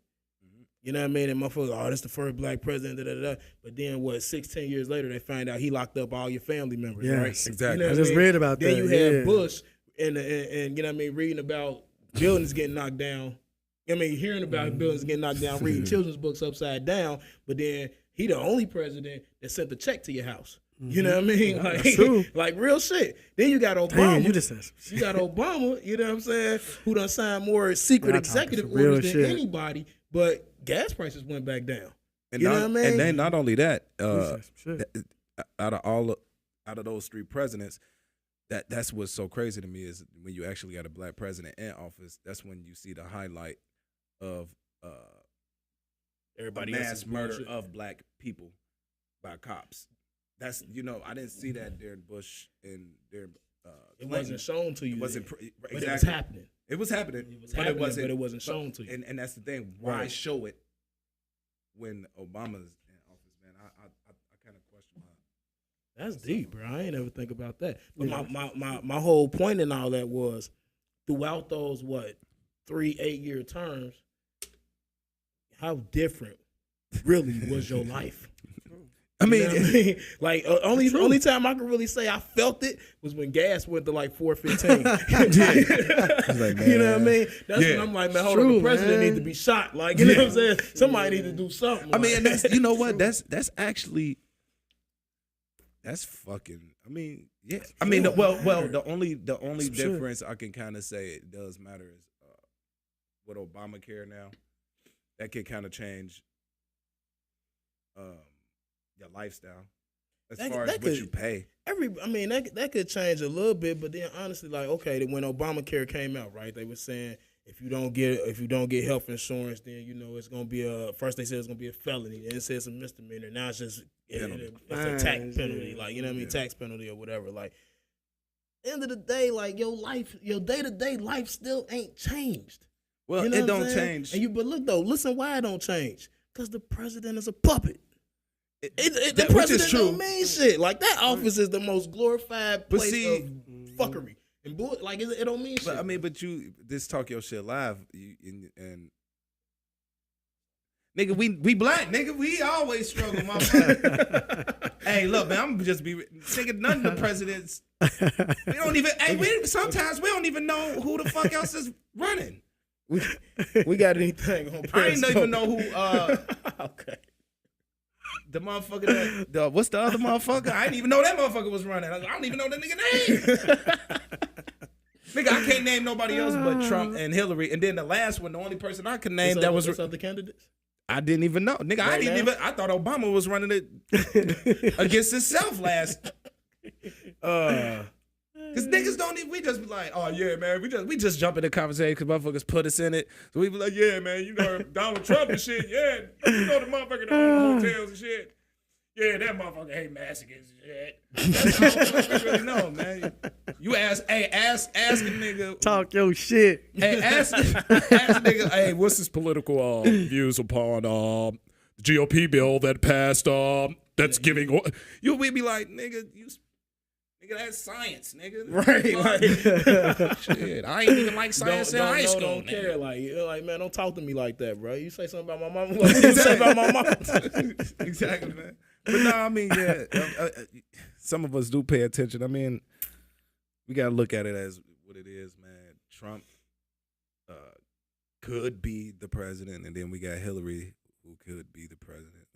You know what I mean? And motherfuckers, oh, that's the first black president, da, da, da. But then, 16 years later, they find out he locked up all your family members, Yes, right? exactly. You know I what just mean? read about Then that. you had yeah. Bush, and you know what I mean, reading about buildings getting knocked down. I mean, hearing about buildings getting knocked down, reading children's books upside down. But then he the only president that sent the check to your house. You know what I mean? Like, That's true. like real shit. Then you got Obama. Damn, you just said some shit. You got Obama, you know what I'm saying, who done signed more secret Y'all talking executive some real orders than shit. anybody, but gas prices went back down. And You know not, what I mean? And then not only that, You said some shit. out of those 3 presidents, that's what's so crazy to me is when you actually got a black president in office. That's when you see the highlight of Everybody a else mass is murder bullshit. of black people by cops. That's I didn't see that during Bush and during It Clinton. wasn't shown to you. It wasn't then, exactly. but it was happening. It was happening. It was but happening, it wasn't. but it wasn't shown to you. And that's the thing. Why Right. show it when Obama's in office, man? I kind of question my. That's deep, bro. I ain't ever think about that. But my whole point in all that was throughout those 3 8-year terms, how different really was your life? I mean, You know what I mean? Like only time I could really say I felt it was when gas went to like $4.15. like, You know what I man. mean? That's Yeah. when I'm like, man, hold on, True, the president man. needs to be shot. Like, you know what I'm saying? Somebody need to do something. I mean, like- and that's you know what? That's actually that's fucking. I mean, yeah. I mean, well, the only Some shit. difference I can kind of say it does matter is with Obamacare now. That could kind of change your lifestyle as That- far as that what could- you pay. that could change a little bit, but then honestly, like, okay, when Obamacare came out, right, they were saying if you don't get health insurance, then it's gonna be first they said it's gonna be a felony, then it said it's a misdemeanor. Now it's just it's a tax Fines, penalty, yeah. like you know what I mean, tax penalty or whatever. Like, end of the day, like your life, your day-to-day life still ain't changed. Well, You know it what I'm don't saying? change. But look though, listen why it don't change. Because the president is a puppet. The Which president is true. don't mean shit. Like that office is the most glorified But place see- of fuckery and bull. Like it don't mean shit. But I mean, but you this talk your shit live, and nigga, we black, nigga, we always struggle, motherfucker. Hey, look, man, I'm just nigga. None of the presidents, we don't even. Hey, sometimes we don't even know who the fuck else is running. we got anything on I ain't Periscope? even know who. Okay. The motherfucker that what's the other motherfucker? I didn't even know that motherfucker was running. I don't even know that nigga name. Nigga, I can't name nobody else but Trump and Hillary. And then the last one, the only person I could name that was other candidates. I didn't even know. Nigga, I Right didn't now? even I thought Obama was running it against himself last. Cause niggas don't even. We just be like, oh yeah, man. We just jump in the conversation because motherfuckers put us in it. So we be like, yeah, man. You know Donald Trump and shit. Yeah, you know the motherfucker that own the hotels and shit. Yeah, that motherfucker hate Mexicans and shit. That's all motherfuckers really know, man. You ask a nigga. Talk your shit. Hey, ask a nigga. Hey, what's his political views upon the GOP bill that passed? That's giving. We be like, nigga, nigga, that's science, nigga. Right. Shit, I ain't even like science in high school. Don't care. Like, man, don't talk to me like that, bro. You say something about my mama. What you say about my mama? Exactly, man. But no, I mean, yeah, some of us do pay attention. I mean, we gotta look at it as what it is, man. Trump could be the president, and then we got Hillary, who could be the president.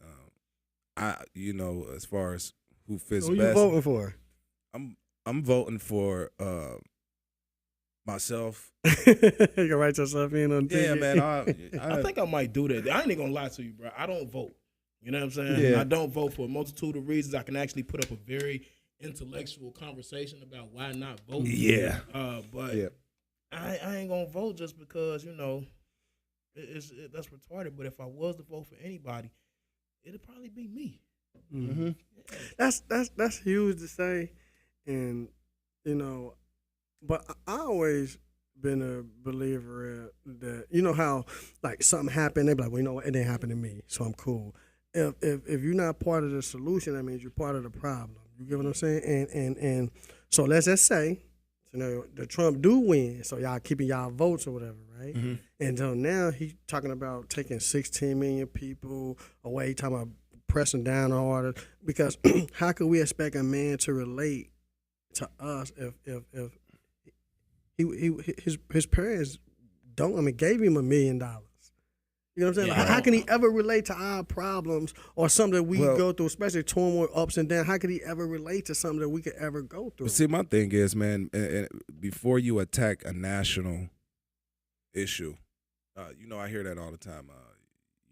As far as who fits Who best, you voting for? I'm voting for myself. You can write yourself in on Yeah, TV. man. I think I might do that. I ain't even gonna lie to you, bro. I don't vote. You know what I'm saying? Yeah. I don't vote for a multitude of reasons. I can actually put up a very intellectual conversation about why not vote. Yeah. But Yeah. I ain't gonna vote just because that's retarded. But if I was to vote for anybody, it'd probably be me. Mm-hmm. That's huge to say, and but I always been a believer that how like something happened, they be like, well, you know what, it didn't happen to me, so I'm cool. If you're not part of the solution, that means you're part of the problem. You get what I'm saying? And so let's just say, the Trump do win, so y'all keeping y'all votes or whatever, right? Mm-hmm. And so now he's talking about taking 16 million people away. He talking about pressing down harder, because how could we expect a man to relate to us if his parents gave him $1 million? You know what I'm saying? Yeah, Like, how can he ever relate to our problems or something that we go through, especially turmoil, ups and downs? How could he ever relate to something that we could ever go through? But see, my thing is, man, before you attack a national issue, I hear that all the time.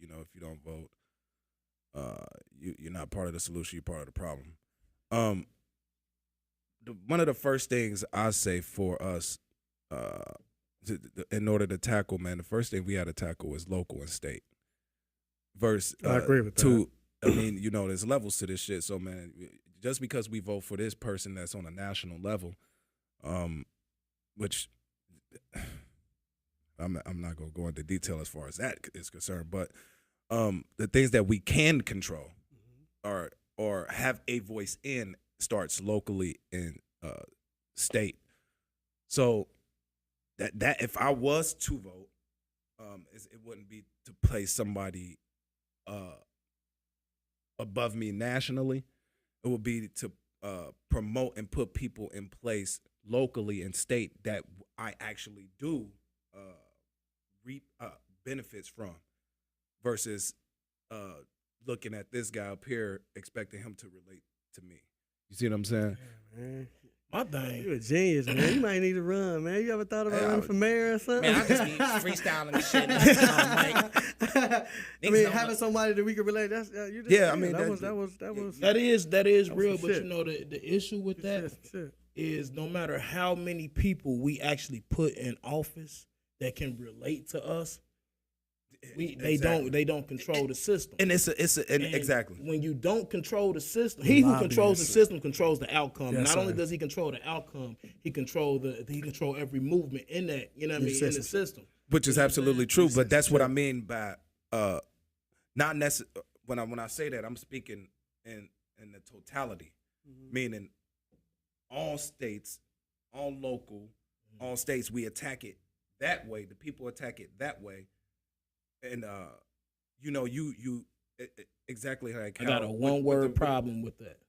If you don't vote, you're not part of the solution, you're part of the problem. One of the first things I say for us, in order to tackle, man, the first thing we had to tackle is local and state. I agree with that. There's levels to this shit. So, man, just because we vote for this person that's on a national level, which I'm not gonna go into detail as far as that is concerned, but the things that we can control or have a voice in starts locally in state. So that if I was to vote, it wouldn't be to place somebody above me nationally. It would be to promote and put people in place locally and state that I actually do reap benefits from, versus looking at this guy up here expecting him to relate to me. You see what I'm saying? Yeah, man. My thing. You a genius, man. You might need to run, man. You ever thought about running for mayor or something? Man, I just be freestyling and shit. Having somebody that we can relate. That's you just Yeah, I said. mean, that was That is real, some but shit. the issue with that shit. is no matter how many people we actually put in office that can relate to us, they don't control the system. And it's exactly. When you don't control the system, he who controls the system controls the outcome. Yes, Not only sir. does he control the outcome, he control every movement in that. You know what I mean? In the system. Which is absolutely true, but that's what I mean by not necessarily. When I say that, I'm speaking in the totality, meaning all states, all local, all states. We attack it that way. The people attack it that way, and you exactly like. I got a one-word problem with that: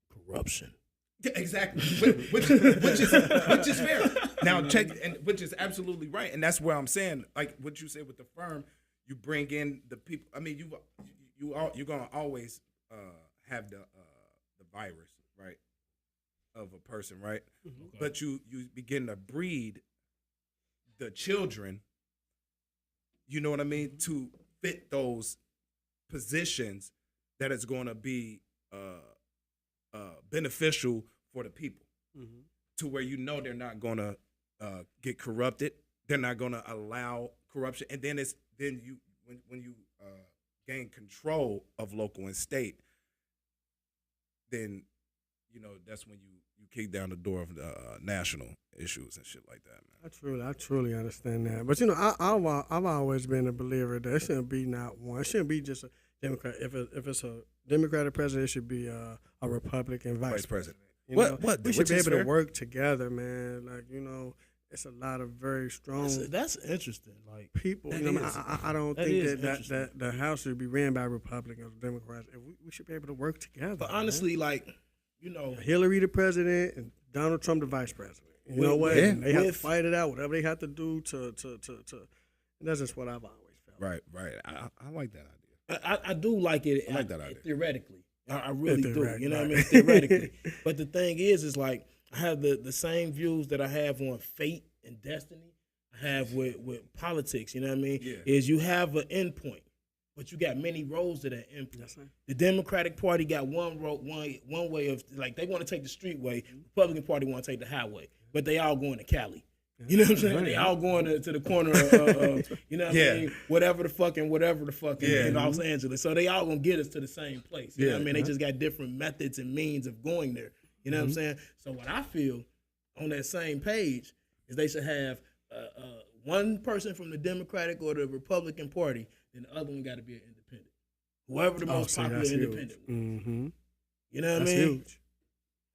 corruption. Exactly, which is fair. Now check, and which is absolutely right, and that's where I'm saying, like what you said with the firm, you bring in the people. I mean, you're gonna always have the virus, right, of a person, right? Okay. But you begin to breed the children. You know what I mean, to fit those positions that is going to be beneficial for the people, to where you know they're not gonna get corrupted. They're not gonna allow corruption, and then when you gain control of local and state, then that's when you kick down the door of national issues and shit like that, man. I truly understand that. But I've always been a believer that it shouldn't be not one. It shouldn't be just a Democrat. If it's a Democratic president, it should be a Republican vice president. What? We should be able to work together, man. Like it's a lot of very strong. That's interesting. Like people, I don't think that the House should be ran by Republicans or Democrats. We should be able to work together. But honestly, man. like Hillary the president and Donald Trump the vice president. You know what? Yeah. They have to fight it out, whatever they have to do to. And that's just what I've always felt. Right. I like that idea. I do like it. I like that idea. Theoretically, I really do. You know what I mean? Theoretically. But the thing is like I have the same views that I have on fate and destiny. I have with politics. You know what I mean? Yeah. Is you have an endpoint. But you got many roads to that endpoint. Yes, the Democratic Party got one way of, like, they want to take the street way. The Republican Party want to take the highway. But they all going to Cali. You know what I'm saying? Right. They all going to the corner of you know what I mean? Whatever the fucking in Los Angeles. So they all going to get us to the same place. You know what I mean? They just got different methods and means of going there. You know what I'm saying? So what I feel on that same page is they should have one person from the Democratic or the Republican Party, then the other one got to be an independent. Whoever the most popular independent was. Mm-hmm. You know what I mean? Huge.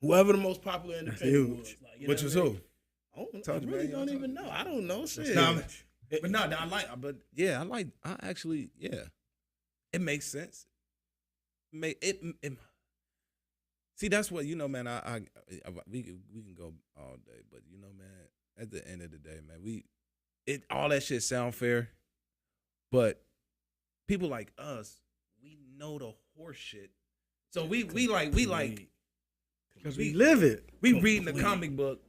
Whoever the most popular independent was. Like, which was who? I really don't even know. I don't know. Shit. I actually, it makes sense. See, that's what, man, we can go all day, but, man, at the end of the day, man, all that shit sound fair, but people like us, we know the horse shit. So we because we live it. We reading the comic book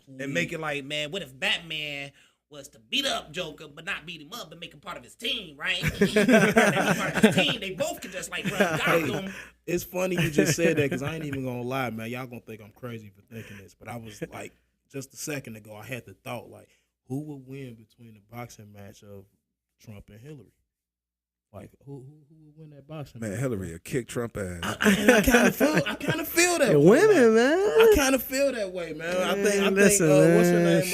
and make it like, man, what if Batman was to beat up Joker but not beat him up and make him part of his team, right? And he's part of his team. They both could just like run Gotham. It's funny you just said that because I ain't even gonna lie, man. Y'all gonna think I'm crazy for thinking this, but I was like, just a second ago, I had the thought like, who would win between the boxing match of Trump and Hillary? Like who would win that boxing match? Man, Hillary will kick Trump ass. I kind of feel that. Women, man. I kind of feel that way, man. I think what's her name,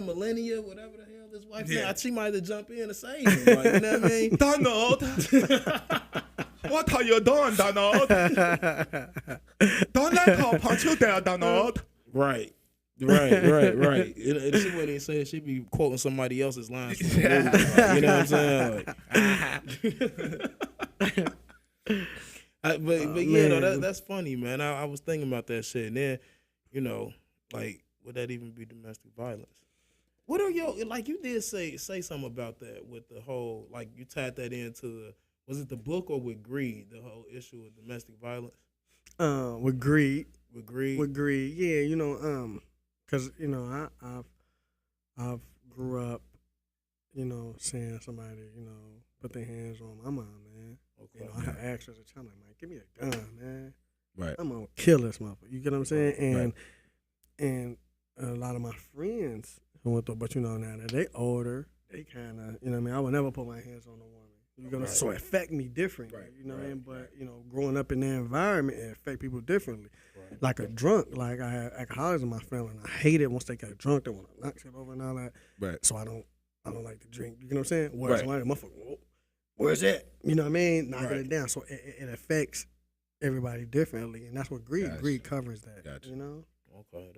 Melania, whatever the hell this wife name. She might have jumped in to save him. Like, you know what I mean? Donald, what are you doing, Donald? Don't let her punch you there, Donald. Right. And she wouldn't even say it. She'd be quoting somebody else's lines. From the movie, you know what I'm saying? But that's funny, man. I was thinking about that shit, and then, like, would that even be domestic violence? What are like? You did say something about that with the whole, like, you tied that into was it the book or with greed? The whole issue of domestic violence. With greed. Yeah, because I've grew up, seeing somebody, put their hands on my mom, man. Okay. I asked her as a child, like, man, give me a gun, man. Right. I'm gonna kill this motherfucker. You get what I'm saying? And a lot of my friends who went through, but now that they older, they kind of, I would never put my hands on a woman. You're gonna so it affect me differently, what I mean? But growing up in that environment, it affect people differently. Right. Like a drunk, like I had alcoholics in my family, and I hate it once they get drunk. They want to knock shit over and all that. Right. So I don't like to drink. You know what I'm saying? Whereas somebody, motherfucker, where's that? You know what I mean? Knocking it down. So it affects everybody differently, and that's what greed covers that. Gotcha. Okay,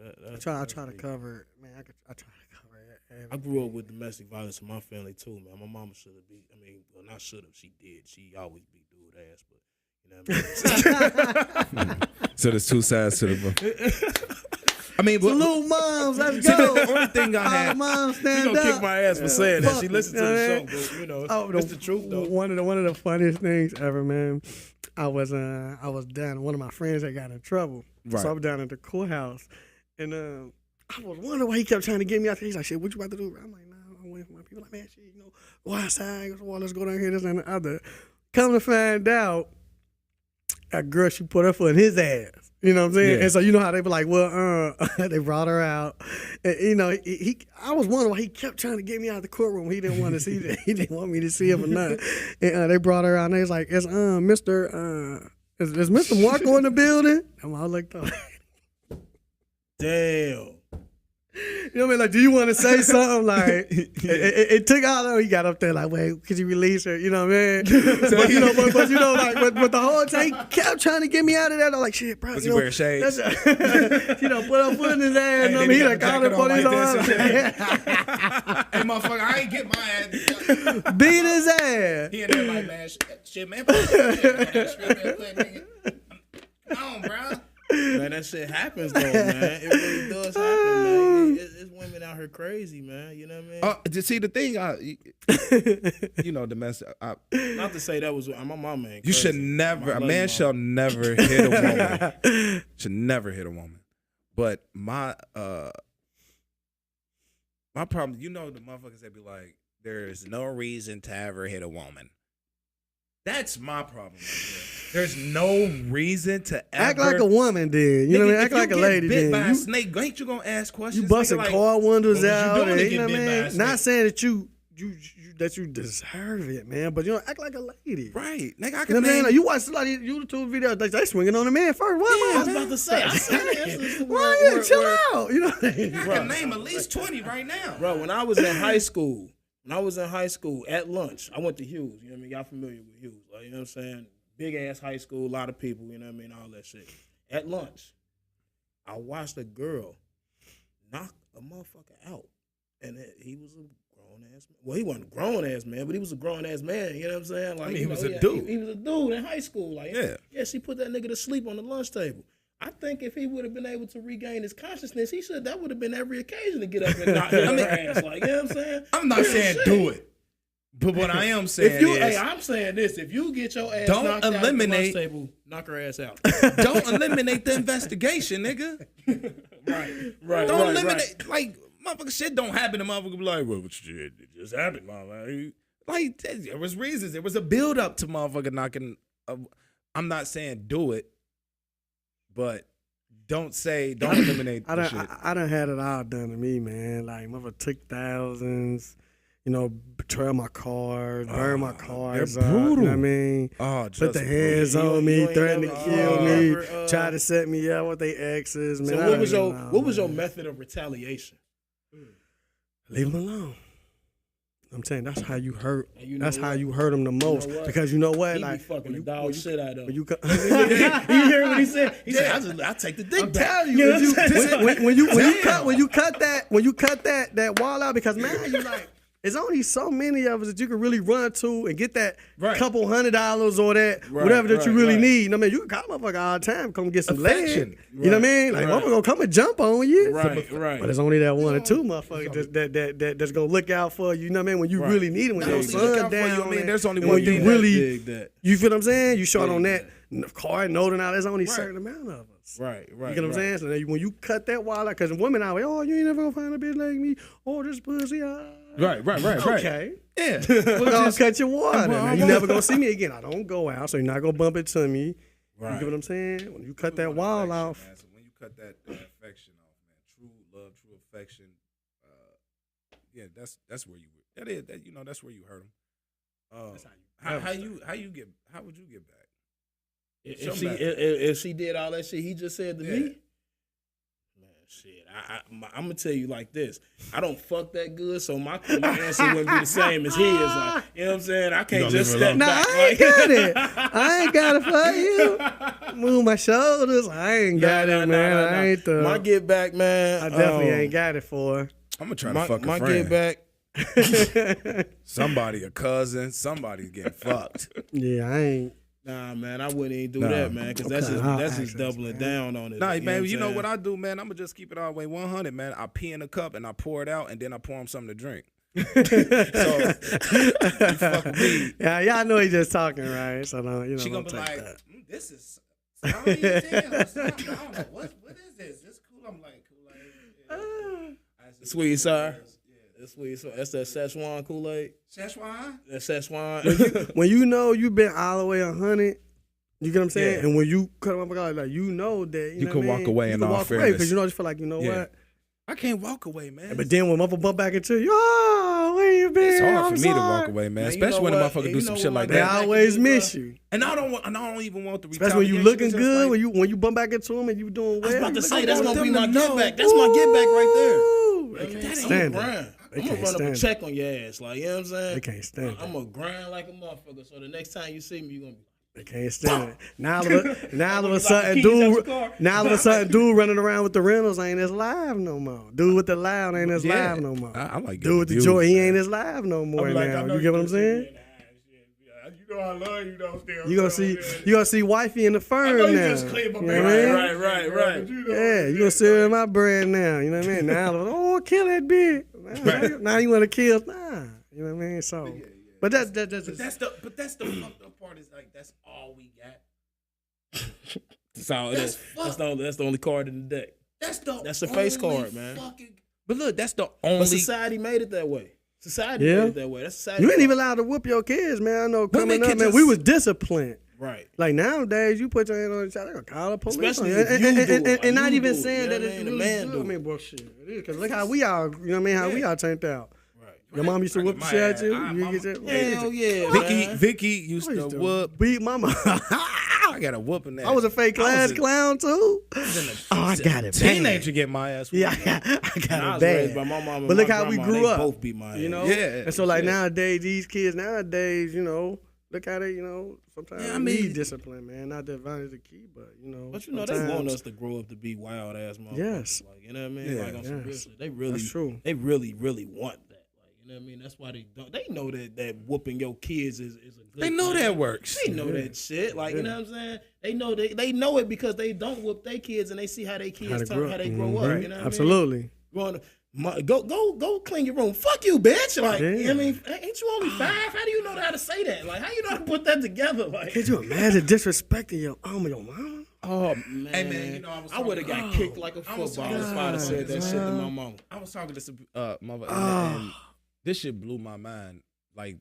I try to cover. Man, I try to cover it. I grew up with domestic violence in my family too, man. My mama should have beat. Not should have. She did. She always beat dude ass, but you know what I mean. So there's two sides to the book. Little moms, let's go. The only thing I had, moms she stand gonna up. kick my ass for saying that. She listened to the show, but it's the truth though. One of the funniest things ever, man. I was down. One of my friends that got in trouble, so I was down at the courthouse, and I was wondering why he kept trying to get me out there. He's like, "Shit, what you about to do?" I'm like, "Nah, I'm waiting for my people." Like, man, shit, go outside. Let's go down here. This and the other. Come to find out, a girl, she put her foot in his ass. You know what I'm saying? Yeah. And so you know how they be like, well, they brought her out. And, you know, I was wondering why he kept trying to get me out of the courtroom. He didn't want to see that. He didn't want me to see him or nothing. And they brought her out, and they was like, is Mr. Marco in the building? And I looked up. Damn. You know what I mean? Like, do you want to say something? Like, it took out though. He got up there like, wait, could you release her? You know what I mean? but you know, but the whole time he kept trying to get me out of there. I'm like, shit, bro. Was he wearing shades? You know, put her foot in his ass. Hey, I mean, he got like the called the jacket on police like on this him. Hey, motherfucker, I ain't get my ass. Beat his ass. He in there like, man, shit, man. Come on, bro. Man, that shit happens though, man. It really does happen, man. It's women out here crazy, man. You know what I mean? To see the thing, you know, domestic. Not to say that was my mama. Ain't You should crazy. never. I A love man you, shall mama. never hit a woman. Should never hit a woman. But my problem, you know, the motherfuckers that be like, there's no reason to ever hit a woman. That's my problem right there. There's no reason to ever Act like a woman did. You know what I mean? Act like a lady bit did. by a You, snake, ain't you gonna ask questions? you busting Nigga, like, car windows what was you out. doing to And, get you know what I bit by a mean? snake? Not saying that you deserve it, man. But you know, act like a lady. Right, nigga, I You know can what I mean? name. Like, you watch a lot of YouTube videos, they swinging on the man first. What? I was about to say. I said it. Why you chill out? You know what I mean? I can name at least 20 right now. Bro, when I was in high school, at lunch, I went to Hughes. You know what I mean? Y'all familiar with Hughes? Like, you know what I'm saying? Big ass high school, a lot of people. You know what I mean? All that shit. At lunch, I watched a girl knock a motherfucker out, and he was a grown ass man. Well, he wasn't a grown ass man, but he was a grown ass man. You know what I'm saying? Like, I mean, he you was know, a dude. He was a dude in high school. Like, Yeah. She put that nigga to sleep on the lunch table. I think if he would have been able to regain his consciousness, that would have been every occasion to get up and knock his ass. Like, you know what I'm saying? I'm not Real saying shit. do it. But what I am saying is, I'm saying this: if you get your ass Don't knocked out eliminate- at the lunch table, knock her ass out. don't eliminate the investigation, nigga. Right. Don't eliminate, like, motherfucker, shit don't happen. The motherfucker be like, well, shit, it just happened, motherfucker. Like, there was reasons. There was a build up to motherfucker knocking. I'm not saying do it, but don't eliminate the shit. I done had it all done to me, man. Like, motherfucker took thousands. You know, betrayal my cars, burn my cars. they're up, you know brutal. what I mean? Oh, just Put the hands brutal. on You me, ain't threatened to never, kill me, ever, try to set me up with their exes, man. So I what don't was even your know, what was your man. method of retaliation? Leave them alone. I'm saying that's how you hurt. And you know That's how what? you hurt them the most. what? Because you know what? He Like, be fucking the when dog shit out of when him. you You hear what he said? He said, "I take the dick I'm back." telling you, know what I'm saying? when you cut that wall out, because man, you like, there's only so many of us that you can really run to and get that Right. couple $100 or that Right, whatever that you right, really right. need. I mean, you can call a motherfucker all the time, come get some Affection. legs. You know what I mean? Like, Right. motherfucker gonna come and jump on you. Right. But it's only that one or two motherfuckers that's gonna look out for you. You know what I mean? When you Right. really need it, when Not your only look son out for you, down, I mean, man, there's only and one when you thing really, Dig that. you feel what I'm saying? You short Dig on that car note and all. There's only a certain amount of us. Right. You get what I'm saying? So then when you cut that wall out, because women out, oh, you ain't never gonna find a bitch like me. Oh, this pussy. Right. Okay. Yeah. We're gonna cut your water. Now, you won't. never gonna see me again. I don't go out, so you're not gonna bump into me. You Right. get what I'm saying? When you cut that wall off, Man. So when you cut that affection off, man, true love, true affection, yeah, that's where you that's where you hurt them. How would you get back? If she did all that shit he just said to Yeah. me, man, shit. I'm gonna tell you like this. I don't fuck that good, so my answer wouldn't be the same as his. Like, you know what I'm saying? I can't gonna just leave her step alone? nah, back. I ain't like, got it. I ain't got it for you. Move my shoulders. I ain't got it, man. I ain't the. My get back, man. I definitely ain't got it for her. I'm gonna try to fuck a my friend. get back. Somebody, a cousin, somebody's getting fucked. Yeah, I ain't. Nah, man, I wouldn't even do Nah. that, man, because that's Okay, just I'll that's ask just this, doubling man. down on it. Nah, man, you know I'm what saying? I do, man? I'm gonna just keep it all the way 100, man. I pee in a cup and I pour it out, and then I pour him something to drink. So you fuck with me, Yeah, y'all know he just talking, right? So don't, you know, she gonna don't be take like, that. "This is how you tell? I don't know what is this? This cool." I'm like, "Kool-Aid." Sweet sour. That's sweet. So that's that Szechuan Kool-Aid. Szechuan? That Szechuan. When you know you've been all the way 100, You get what I'm saying? Yeah. And when you cut them off, like you know that You know can what I walk mean? away You in can all walk away fairness. because you know, just feel like, you know Yeah. what? I can't walk away, man. But then when motherfucker bump back into you, oh, where you been? It's hard I'm for me to walk sorry. away, man. Man, you Especially know when a what? motherfucker You do know some what shit my like They dad that. always do, miss bro? you. And I don't even want the Especially when you retaliation. looking It's just good, like, when you bump back into them and you doing well. I was about you to look say like, that's oh, gonna be them my to get know. back. That's my get back right there. Ooh, They I mean, can't I'm stand gonna it. grind. They I'm gonna can't run up stand a it. check on your ass. Like, you know what I'm saying? They can't stand it. I'm gonna grind like a motherfucker. So the next time you see me, you gonna be They can't stand it. Now all of a Like sudden, the keys out your car. dude running around with the rentals ain't as live no more. Dude with the loud ain't as Yeah. live no more. I like Dude with the views, joy, he man. ain't as live no more now. You get what I'm saying? You know I love you, though. Still, You gonna see wifey in the firm now. clean my You know what I mean? Right. Yeah, you gonna see her in my brand now. You know what I mean? Now, oh, kill that bitch. Now you want to kill? Nah. You know what I mean? So, but that's But that's the fucked up part is like that's all we got. That's the only card in the deck. That's the face only card, man. But look, that's the But only. society made it that way. Society Yeah. made it that way. That's society. you ain't even allowed to whoop your kids, man. I know But they coming up, can man, just- we was disciplined. right. Like nowadays, you put your hand on the child, they gonna call the police. Especially on you. if you do it, like and not you even do it, saying you know that what I it's mean? The really man good. do I it. mean, bullshit. It is, cause look how we all, you know what I mean? How we all turned out. Right. Your mom used to whoop the shit at you. You get your, Hell yeah, man. Vicky used to whoop. beat mama. I got a whooping that. I was a fake class clown too. Oh, I got it. Teenager get my ass whooped. Yeah, I I got was it raised by bad. my mom and But look my how we grandma. grew They up. both beat my ass. You know? Yeah, And so like shit. nowadays, these kids nowadays, you know, look how they, you know, sometimes Yeah, I they mean- need discipline, man. Not that violence is the key, but you know. But you know, they sometimes- want us to grow up to be wild ass motherfuckers. Yes. Like, you know what I mean? Yeah. Like on some real Yes. shit. They really, That's true. They really want that. Like, you know what I mean? That's why they don't. They know that whooping your kids is a good They know thing. that works. They know that shit. Like, you know what I'm saying? They know it because they don't whoop their kids and they see how they kids how they grow up. You know what I mean? Absolutely. Going to, go clean your room. Fuck you, bitch. Like, you know Yeah. what I mean, ain't you only 5? How do you know how to say that? Like, how you know how to put that together? Like, Could you imagine disrespecting your mama? oh man, Hey, man, you know, I was would have talking- got kicked like a I was football talking- if I'd have said that shit to my mama. I was talking to some mother, Ah. and this shit blew my mind. Like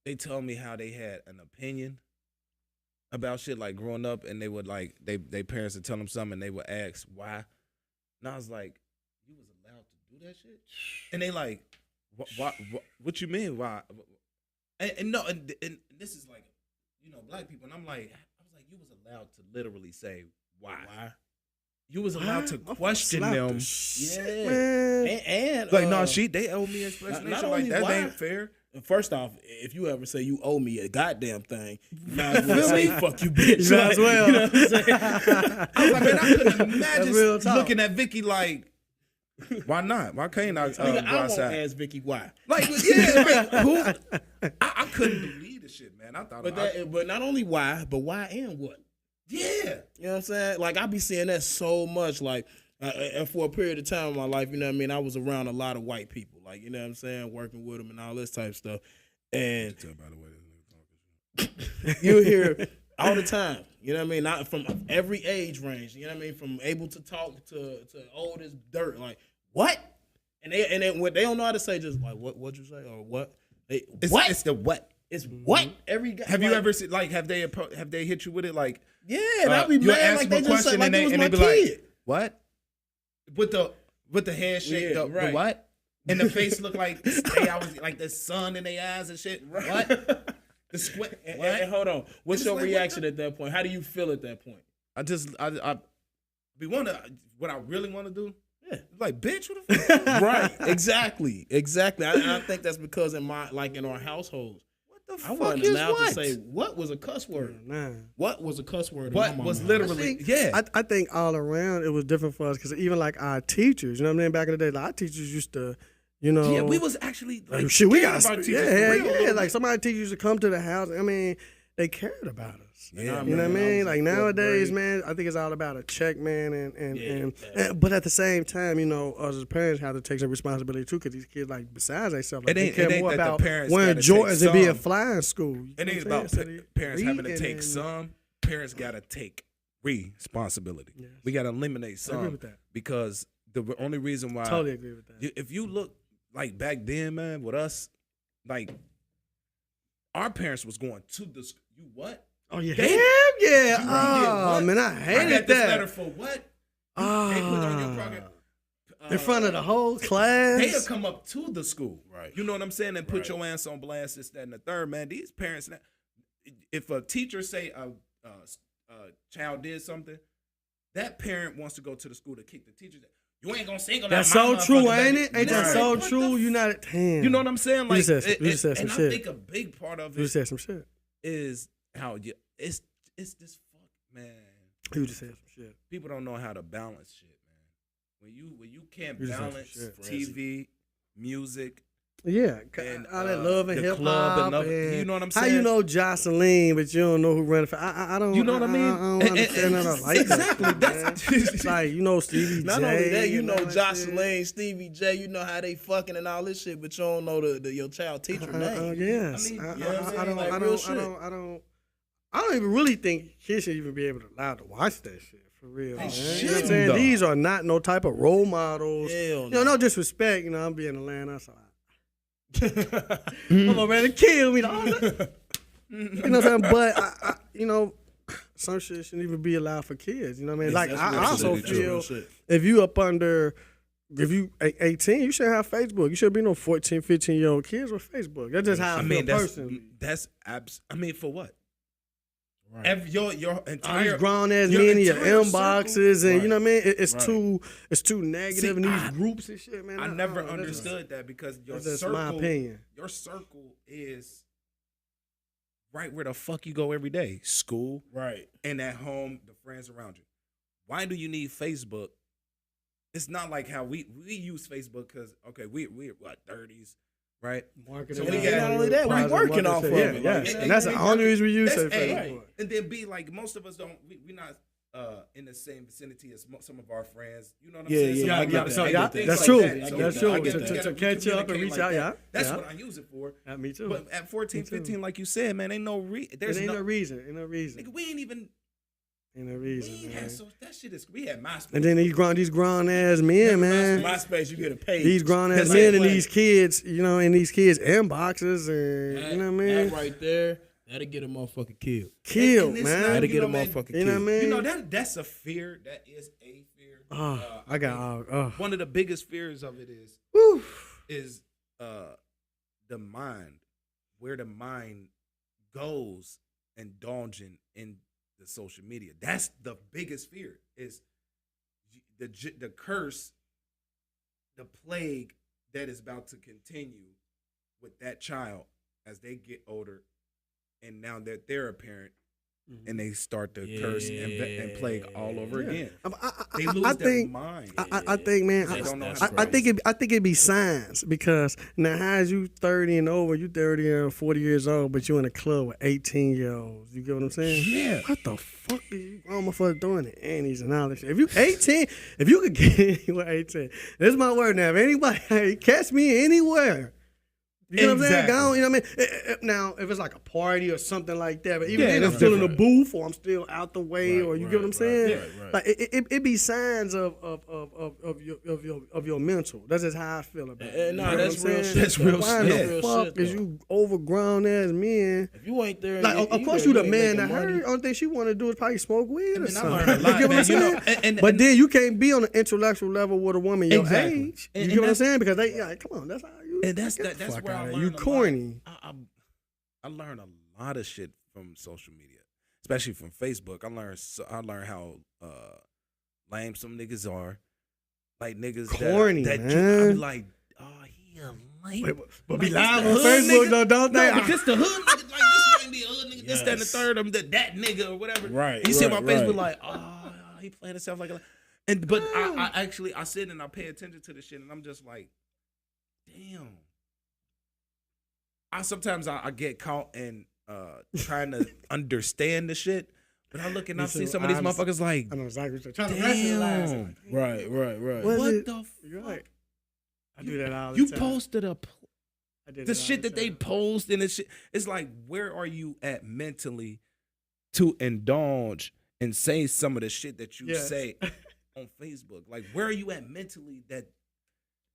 they told me how they had an opinion about shit like growing up, and they would like they parents would tell them something, and they would ask why, and I was like, you was allowed to do that shit, and they like, what you mean why? And no, and this is like, you know, black people, and I was like, you was allowed to literally say why. You was allowed to question them. Yeah, Man. and Like, no, they owe me an explanation. not Like, only that why- ain't fair. First off, if you ever say you owe me a goddamn thing, you might as well say fuck you, bitch. You might as well. You know what I'm saying? I was like, man, I couldn't real imagine talk. looking at Vicky like, why not? Why can't I Nigga, go I won't outside? ask Vicky why. Like, yeah, like, who? I couldn't believe the shit, man. I thought, But not only why, but why and what. yeah. You know what I'm saying? Like, I be seeing that so much. Like, and for a period of time in my life, you know what I mean? I was around a lot of white people. Like, you know what I'm saying? Working with them and all this type of stuff. And Tell by the way this nigga talking. you hear all the time. You know what I mean? Not from every age range. You know what I mean? From able to talk to old as dirt. Like, what? And then what they don't know how to say, just like, what'd you say? Or what? What? It's the what? It's what? Every guy. Have you like, ever seen, like, have they hit you with it? Like, Yeah, and I be you mad ask like them they a just said question like and it was they my be kid. like, what? With the head shake, Yeah, the right. what? And the face look like I was like the sun in their eyes and shit. What? The squint. And What? hold on, what's It's your like, what reaction at that point? How do you feel at that point? I be wonder what I really want to do. Yeah. Like, bitch, what the fuck? Right, exactly. I think that's because in our households, What the I fuck wasn't is allowed what? to say what was a cuss word. Nah. What was a cuss word? in What my mama's was house? literally, yeah. I think all around it was different for us because even like our teachers, you know what I mean? Back in the day, like our teachers used to, you know. Yeah, we was actually like, shit, we scared got about teachers for real a little Like bit. somebody teachers used to come to the house. I mean, they cared about us. Yeah, You know what I man, I mean? was Like in fourth nowadays, grade. man, I think it's all about a check, man, and Yeah. but at the same time, you know, us as parents have to take some responsibility too, because these kids, like, besides themselves, like, It ain't- they care it ain't more that the about parents wearing gotta take Jordans and being some. fly in school. You It know ain't what I'm about saying? So they parents having to read take and- some. Parents got to take responsibility. Yes. We got to eliminate I some agree with that. because the only reason why Totally agree with that. if you look like back then, man, with us, like our parents was going to the you what? Oh yeah, They- hell yeah. You Oh what? man, I I hated got this letter that. for what? They put on your program. In front of the whole class. They'll come up to the school. Right. You know what I'm saying? And put Right. your ass on blast, this, that, and the third, man. These parents, if a teacher say a child did something, that parent wants to go to the school to kick the teacher. You ain't gonna single That's out my so true, motherfucking ain't baby. it? Ain't that Right. so What the true? You not damn. You know what I'm saying? Like, You just said some and shit. I think a big part of You it just said some shit. is how it's this fuck, man. You just said some shit. People don't know how to balance shit, man. When you can't You just said some balance shit. TV, music, Yeah, and all that love and the hip club hop. and other, you know what I'm saying? How you know Jocelyn, but you don't know who running for? I don't. You know what I mean? I don't And- understand and- that. Like exactly. that, That's- man. It's like you know Stevie Not J. only that, you and know all that Jocelyn, Stevie J, you know how they fucking and all this shit, but you don't know your child teacher shit. name. Yes, I mean, I you know what I'm don't. saying? Like, real shit. I don't even really think kids should even be able to allowed to watch that shit for real. Man. You know what I'm shouldn't, saying? though. These are not no type of role models. Hell You know, no. no disrespect. You know, I'm being Atlanta, so I'm ready to kill me. Dog. You know what I'm saying? But I, you know, some shit shouldn't even be allowed for kids. You know what I mean? Like That's I real also shit. That's real feel shit. if you up under. If you 18, you shouldn't have Facebook. You should be no 14, 15-year-old kids with Facebook. That's just how I, I feel mean, personally. I mean, for what? Right. Your All entire these grown ass your men in your entire inboxes, circle. and you know what I mean. It's Right. too negative in these groups and shit, man. I never that's just- understood that because your That's just circle, my opinion. your circle is right where the fuck you go every day, school, Right. and at home, the friends around you. Why do you need Facebook? It's not like how we use Facebook because we're what 30s, right? Marketing. So And we not got- only that, we Positive working off marketing. of Yeah, it. yeah. Like, And that's the only reason we use That's it. A. Facebook. And then B, like most of us don't, we're not in the same vicinity as some of our friends. You know what I'm Yeah, saying? yeah, So I we get got that. the I same get that. things That's like true. that. So That's I true. get that. To We catch up and communicate reach like out, that. yeah. That's Yeah. what I use it for. Me too. But at 14, Me too. 15, like you said, man, ain't no reason. There There's ain't no no reason. Ain't no reason. nigga, we ain't even. Ain't no We reason, ain't man. had so that shit is. We had MySpace. And then these grown ass men, man. MySpace, you get a page. These grown ass That's men like and playing. these kids, you know, in these kids' inboxes, and That, you know what I mean. that right there, that'll get a motherfucker killed. Killed, And it's man. not- That'll you get a know, man, motherfucker You know killed. what I mean? You know that's a fear. That is a fear. I got. One of the biggest fears of it Whew. is the mind, where the mind goes indulging in the social media. That's the biggest fear. Is the curse, the plague that is about to continue with that child as they get older, and now that they're a parent. And they start to curse and plague all over again. They lose I their think, mind. I think, man. They don't know how to I think it'd be signs because now how is you 30 and over? You 30 or 40 years old, but you in a club with 18-year-olds. You get what I'm saying? Yeah. What the fuck are you grown motherfuckers doing the annies and all this shit? If you 18, if you could get anywhere 18, this is my word now. If anybody catch me anywhere. You know what I'm saying? Exactly. Go, you know what I mean? Now, if it's like a party or something like that, but even Yeah, then I'm that's still in the different. booth or I'm still out the way, Right, or you right, get what I'm saying? right. Like it be signs of your mental. That's just how I feel about it. Nah, You know that's what I'm real saying? shit. That's real Why shit. the That's real fuck shit, is though. you overgrown ass men? If you ain't there, Like, you- of you course there, you the ain't man that making money. heard. Only thing she want to do is probably smoke weed or mean, I something. learned a lot, you get what I'm man. You know, saying? and- But then you can't be on an intellectual level with a woman your Exactly. age. You And get what I'm that's- saying? Because they, like, come on, that's how you. And that's get the that's fuck where I outta learned you a lot. corny. I learned a lot of shit from social media, especially from Facebook. I learned how lame some niggas are, like niggas Corny, that man. you I be like, oh, he a lame. But be Like, live this on the hood Facebook nigga? though, don't No, they? but this the hood nigga. Like this might be a hood nigga. This, that, and the Yes. third. That nigga or whatever. Right, You see right, on my Facebook right. like, oh, he playing himself like a. And but I actually I sit and I pay attention to the shit and I'm just like, damn. Sometimes I get caught in trying to understand the shit, but I look and I Me see too. some of these Honestly. motherfuckers like, I know exactly what you're trying to rationalize it. damn, Right. What what it- the You're fuck? right. I do that all the You time. posted I did the it all shit that they time. post and the shit. It's like, where are you at mentally to indulge and say some of the shit that you Yes. say on Facebook? Like, where are you at mentally that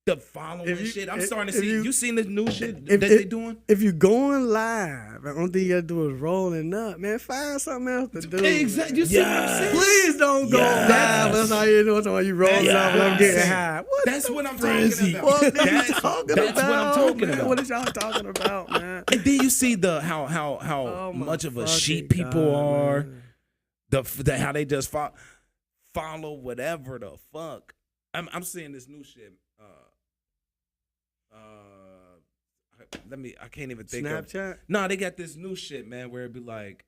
the following If you- shit. I'm if- starting to if see. you- You seen the new shit if- that if- they doing? If you going live, the only thing you gotta do is rolling up, man. Find something else to do. Exactly. You see what I'm saying? Please don't go Yes. live. That's how you know something. You rolling up and I'm getting high. What That's the what I'm frenzy? talking What about. are you talking That's about? what I'm talking man? about. What is y'all talking about, man? And then you see the how Oh my much of a fucking sheep people God, are. man. The how they just follow whatever the fuck. I'm seeing this new shit. I can't even think of. Snapchat. No, they got this new shit, man, where it be like,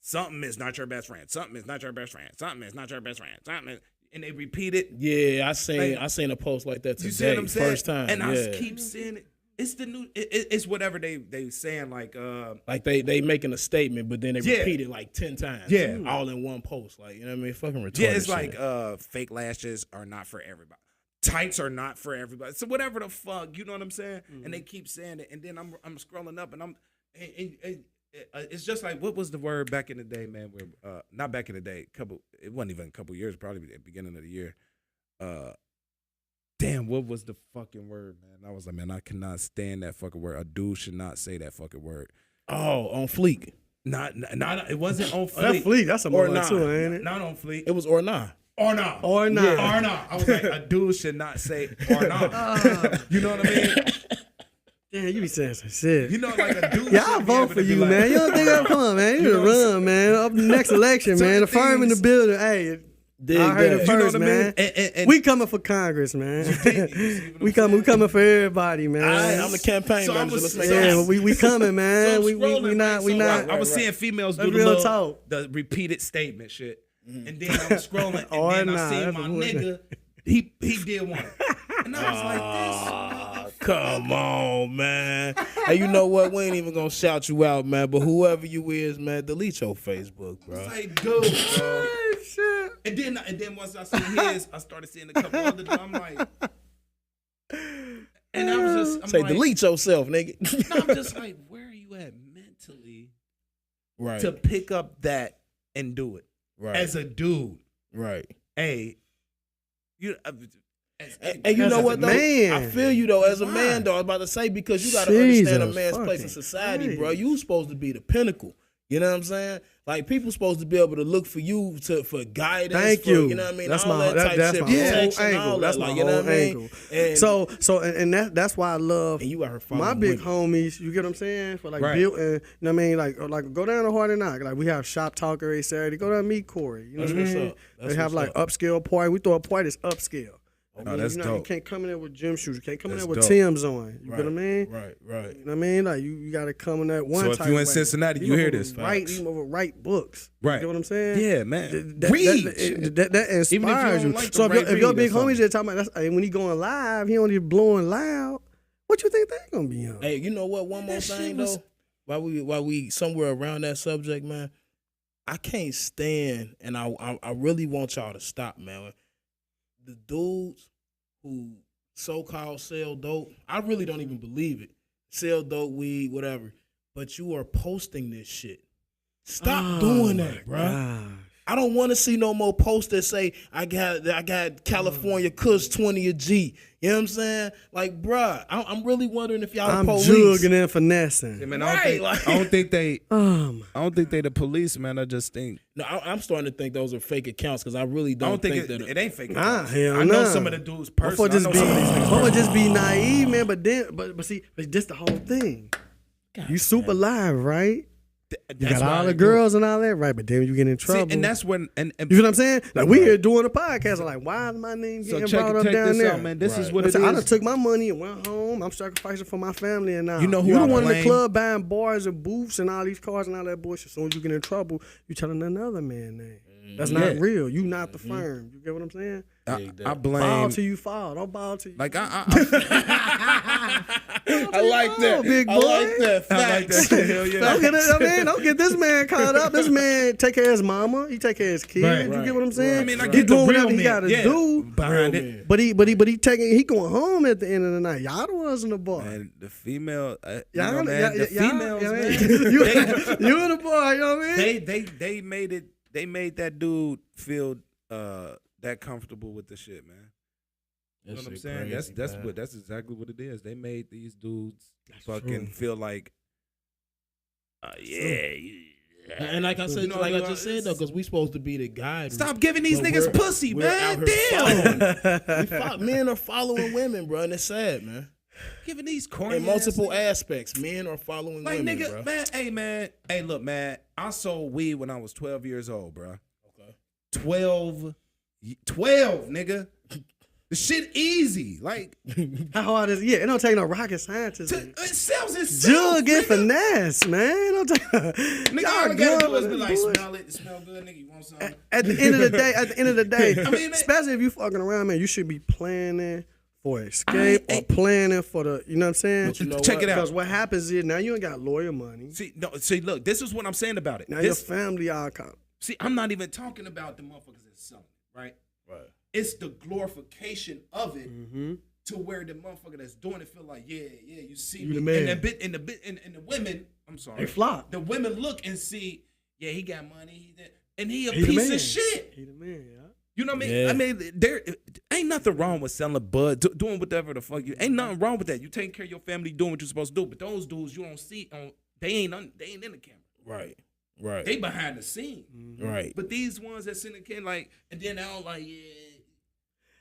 something is not your best friend. Something is not your best friend. Something is not your best friend. Something is, and they repeat it. Yeah, I seen a post like that today. You see what I'm saying? First time. And yeah. I keep seeing it. It's the new. It's whatever they saying like. Like they making a statement, but then they Yeah. repeat it like 10 times. Yeah. all in one post. Like, you know what I mean? Fucking retarded. Yeah, it's shit. like fake lashes are not for everybody. Tights are not for everybody. So whatever the fuck, you know what I'm saying? And they keep saying it, and then I'm scrolling up, and it's just like, what was the word back in the day, man? Where not back in the day, it wasn't even a couple years, probably the beginning of the year. Damn, what was the fucking word, man? I was like, man, I cannot stand that fucking word. A dude should not say that fucking word. oh, on fleek. Not it wasn't on Oh, that fleek. fleek. That's a Or more nah. too, ain't it? Not on fleek. It was or nah. Or not. Or not. Yeah. Or not. I was like, a dude should not say or not. You know what I mean? Damn, you be saying some shit. You know, like a dude. Yeah, I should be vote able for to be you, like, man. You don't think I'm coming, man? You You know need to what I'm run, man. Up the next election, man. The Certain firm in the things- building. Hey, Dig I heard that. it You know first, what I mean? man. And We coming for Congress, man. we coming for everybody, man. I'm the campaign So I manager. was- Let's make so- it Yeah, happen. we coming, man. So I'm we scrolling, not right? we So not. I was seeing females do That's the real little, talk. the repeated statement shit, and then I was scrolling, and Or then I not. seen That's my a good nigga. He did one, and I was like, this. Come on, man. Hey, you know what? We ain't even gonna shout you out, man. But whoever you is, man, delete your Facebook, bro. It's like, dude, bro. Shit. And then once I seen his, I started seeing a couple other. I'm like, and I was just, I'm Say like, delete yourself, nigga. No, I'm just like, where are you at mentally right. to pick up that and do it right. as a dude? right. Hey, you. And you As know a what though? man. I feel you though. As a Why? man though, I was about to say because you gotta understand a Jesus man's place in fucking society, bro. Christ. You supposed to be the pinnacle. You know what I'm saying? Like people supposed to be able to look for you for guidance. Thank for, you. You know what I mean? That's all my that type that's shit, my whole protection, angle. all That's that. my Like, you know whole what I mean? angle. And, So that's why I love and you out here my following big women. homies. You get what I'm saying? For like Right. building, you know what I mean? Like go down to Hard and Knock. Like we have shop talk every Saturday. Go down and meet Corey. You know That's what I what's mean? up. That's They have what's like upscale party. We throw a party that's upscale. Oh, that's you dope. can't come in there with gym shoes. You can't come in That's there with dope. Tim's on. You Right, get what I mean? Right. Right. You know what I mean? Like you got to come in that one. So if type you in way. Cincinnati, you hear motherfuckers this. Right, Facts. you motherfuckers write books. Right. You know what I'm saying? Yeah, man. That Read. that inspires Even if you don't you. like So to if your read big or homies something. just talking about that's, and when he going live, he only blowing loud. What you think they gonna be on? Hey, you know what? One more That shit thing was- though. While we somewhere around that subject, man, I can't stand, and I really want y'all to stop, man. The dudes who so-called sell dope, I really don't even believe it. Sell dope, weed, whatever. But you are posting this shit. Stop doing that, bro. Gosh. I don't want to see no more posts that say I got California Kush 20 a G. You know what I'm saying? Like, bruh, I'm really wondering if y'all I'm the police. jugging and finessing. Yeah, man, Right, I don't think they. My I don't think they the police, man. I just think. No, I'm starting to think those are fake accounts because I really I don't, don't think that it ain't fake. Nah, accounts. hell I know nah. some of the dudes Before personally. I just know be, some of these niggas before personally. just be naive, man. But see, this the whole thing. You super live, right? You That's got why all I the do. girls and all that, right? But then you get in See, trouble. and that's when and you know what I'm saying? Like we here doing a podcast. I'm like, why is my name so getting check brought up check down this there? out, man. This is Right. what it I done is. took my money and went home. I'm sacrificing for my family and now. You know who you the I one in the blame? club buying bars and booths and all these cars and all that bullshit. As soon as you get in trouble, you telling another man name. That's not Yeah. real. You not the firm. You get what I'm saying? I Ball blame. till you fall. Don't ball till you. Like I I like that. big I boy. like that. I like that Facts. shit. Hell yeah. Don't get it, I mean, don't get this man caught up. This man take care of his mama. He take care of his kids. Right, you right, get what I'm saying? I mean, I He get the doing real whatever he men. got to Yeah. do. behind Real it. men. But he going home at the end of the night. Y'all the ones in the bar. And the female, you Y'all, know, man, the y'all- females, y'all- man, you and the boy, you know what I mean? they made it. They made that dude feel that comfortable with the shit, man. You know what I'm shit saying? crazy, man. That's exactly what it is. They made these dudes fucking feel like, yeah. And like I said, like I just said though, because we supposed to be the guide. Stop giving these niggas pussy, man. Damn. Men are following women, bro, and it's sad, man. Giving these corny In multiple aspects, men are following like women, nigga, bro. man. Hey, look, man. I sold weed when I was 12 years old, bro. Okay. 12, nigga. The shit easy. Like, How hard is it? Yeah, it don't take no rocket scientist. it sells itself. Jug and nigga. finesse, man. It don't take, Nigga, Y'all all I gotta do good is be with like, bullshit. smell it. It smell good, nigga. You want something? At the end of the day, I mean, man- especially if you fucking around, man, you should be planning for escape or planning for the, you know what I'm saying? But you know Check what? it out. Because what happens is now you ain't got lawyer money. See, look, this is what I'm saying about it. Now This- your family all come. See, I'm not even talking about the motherfuckers that's selling it, right? Right. It's the glorification of it Mm-hmm. to where the motherfucker that's doing it feel like, yeah, you see You me. the man. And the women, I'm sorry. They flop. The women look and see, yeah, he got money, and he a He the piece man. of shit. He the man, yeah. You know what I mean? Yeah. I mean, there ain't nothing wrong with selling bud, doing whatever the fuck you. Ain't nothing wrong with that. You taking care of your family, doing what you're supposed to do. But those dudes you don't see they ain't in the camera. Right. Right. They behind the scene. Right. But these ones that's in the camera, like, and then they're all like, yeah.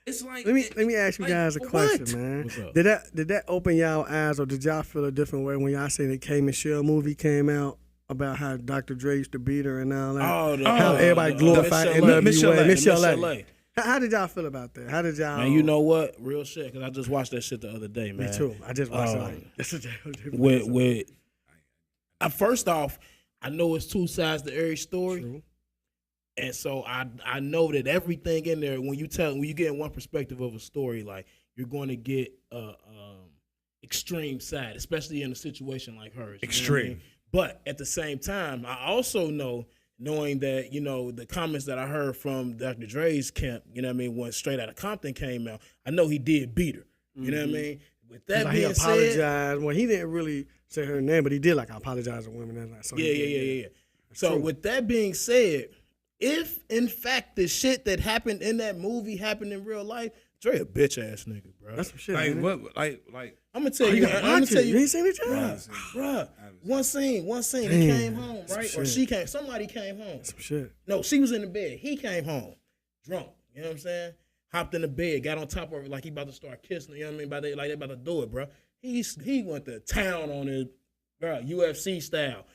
It's like Let me ask you like, guys a for question, what? man. What's up? Did that open y'all eyes, or did y'all feel a different way when y'all seen the K Michelle movie came out about how Dr. Dre used to beat her and all that? How everybody glorified NWA. Michelle A. How did y'all feel about that? How did y'all? Man, you know what? Real shit, because I just watched that shit the other day, man. Me too. I just watched With first off, I know it's two sides to every story. True. And so I know that everything in there, when you get one perspective of a story, like you're going to get extreme side, especially in a situation like hers. Extreme. You know what I mean? But at the same time, I also know, knowing that, you know, the comments that I heard from Dr. Dre's camp, you know what I mean, when Straight Outta Compton came out, I know he did beat her. You know what I mean? With that Like he being said, apologized. Well, he didn't really say her name, but he did like apologize to women. And like, so yeah. So true. with that being said, if in fact the shit that happened in that movie happened in real life, Dre a bitch ass nigga, bro. That's some shit. Like man. what? Like I'm gonna tell Oh, you. you I'm gotta gonna watch tell it. you. You ain't seen it yet? Bruh. One scene. He Damn, came home, right? some Or shit. she came. Somebody came home. Some shit. No, she was in the bed. He came home, drunk. You know what I'm saying? Hopped in the bed, got on top of her like he about to start kissing her. You know what I mean? Like they about to do it, bro. He went to town on it, bro. UFC style.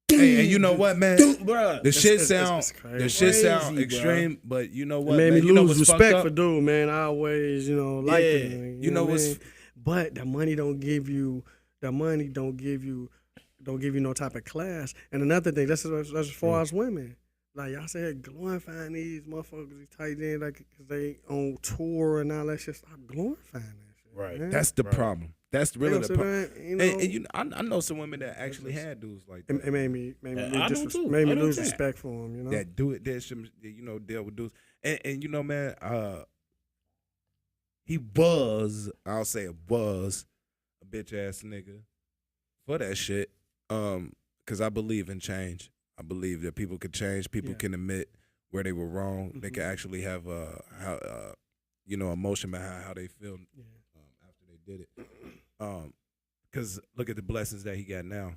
Hey, and you know what, man? Bruh. The shit it's sound crazy. the shit sound Crazy, extreme, but you know It what? made me man? You know lose what's respect fucked for up? dude, man. I always, like Yeah. him. You know what I what's- mean? But the money don't give you no type of class. And another thing, that's as far as women. Like y'all said, glorifying these motherfuckers, these tight ends, like cause they on tour and all that shit. Stop glorifying that shit. Right. Man. That's the problem. That's really the problem. You know, And you know, I know some women that actually had dudes like that. it made me I do too. made me I do lose too. respect for him. You know. that do it, that should, you know, deal with dudes. And you know, man, he was, I'll say it was a bitch ass nigga for that shit. Cause I believe in change. I believe that people can change. People Yeah. can admit where they were wrong. They can actually have emotion behind how they feel after they did it. Cause look at the blessings that he got now.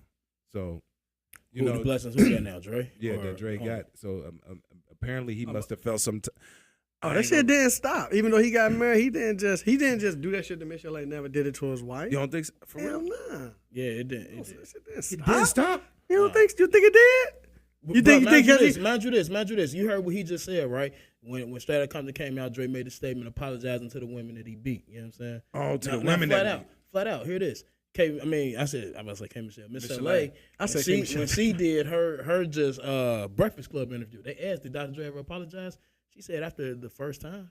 So you Who know the blessings we got now, Dre? yeah, Or- that Dre oh. got. So apparently he must have felt some. Oh, that shit didn't stop. Even though he got married, he didn't just do that shit to Michelle. Like never did it to his wife. You don't think so? For Hell real? nah. Yeah, it didn't. That shit didn't It stop. didn't stop. You don't think? You think it did? You think? Mind you Because mind you this. You heard what he just said, right? When Straight Outta Compton came out, Dre made a statement apologizing to the women that he beat. You know what I'm saying? Oh, to the Now, women that flat out. Here it is. I was about to say K Michelle. Miss Michelle LA. I said K when Michelle. she did her just Breakfast Club interview, they asked, did Dr. Dre ever apologize? She said after the first time.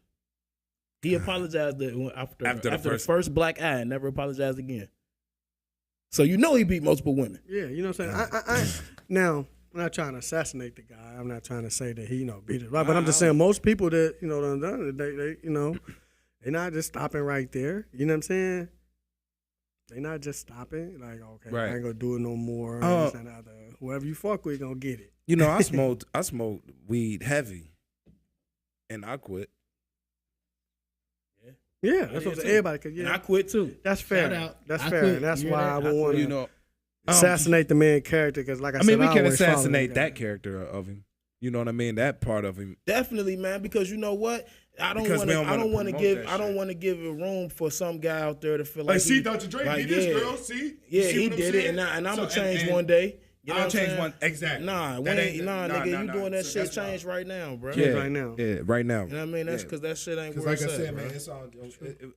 He apologized after the first black eye and never apologized again. So you know he beat multiple women. yeah, you know what I'm saying. I now I'm not trying to assassinate the guy. I'm not trying to say that he beat it right, but I'm just saying most people that done it, they they're not just stopping right there. You know what I'm saying? They not just stopping like okay, Right. I ain't gonna do it no more. This and other. Whoever you fuck with gonna get it. You know, I smoked weed heavy, and I quit. Yeah, that's what everybody. Cause And I quit too. that's fair. Shout out. That's I fair. quit. And that's You why hear I that? would want You to know, assassinate the main character. Because like I said, I mean, we can always follow assassinate the that character of him. You know what I mean? That part of him. Definitely, man. Because you know what? I don't Because want we to. don't I don't wanna want to promote give. that I don't shit. want to give a room for some guy out there to feel like. see, he, Dr. Dre like, did this, yeah, girl. See? Yeah, You see he what I'm did it, saying? and I'm gonna So, change and one day. You know I'll what I'm change saying? one. Exactly. Nah, That ain't- nigga, you nah. doing that So shit that's why. change right now, bro. Yeah. right now. Yeah, right now. You know what I mean? That's Yeah. because that shit ain't Because where like I it's said, at, man, bro. it's all.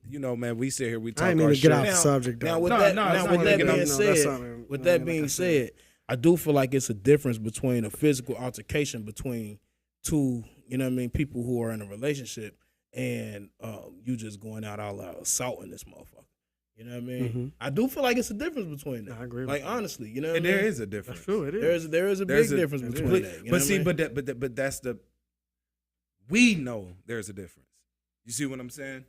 You know, man, we sit here, we talk I ain't our mean to shit. get off the Now- subject. Now though. with No, that, no, now it's with not that making being up- no, that's said, something, with I that mean, being like I said, I do feel like it's a difference between a physical altercation between two, you know what I mean, people who are in a relationship, and you just going out all out assaulting this motherfucker. You know what I mean? Mhm. I do feel like it's a difference between that. I agree with Like you. honestly, you know, what And I mean? there is a difference. That's true. It is. There is a There's big a- difference it between is. that. You know But what I see, mean? but that's the. We know there's a difference. You see what I'm saying?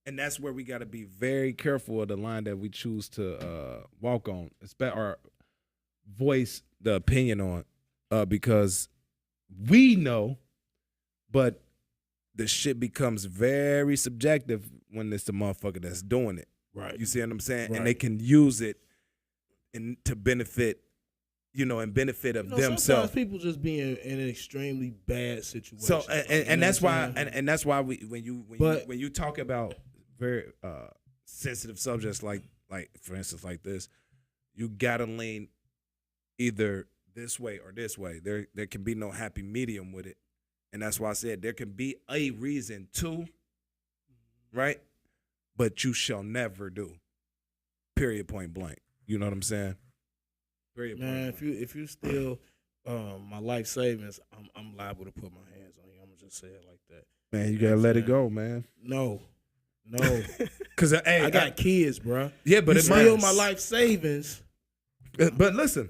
And that's where we got to be very careful of the line that we choose to walk on, or voice the opinion on, because we know, but the shit becomes very subjective when it's the motherfucker that's doing it. Right. You see what I'm saying? Right. And they can use it to benefit, and benefit of You know, sometimes themselves. people just be in an extremely bad situation. So You and know that's what why I'm saying? and that's why when you talk about very sensitive subjects like for instance like this, you gotta lean either this way or this way. There can be no happy medium with it, and that's why I said there can be a reason to, right? But you shall never do. Period. Point blank. You know what I'm saying? Period. Man, Point blank. if you steal my life savings, I'm liable to put my hands on you. I'm gonna just say it like that. Man, you know gotta what let I'm it go, man. No, Cause hey, I got kids, bro. yeah, but You it steal might- my life savings. But listen,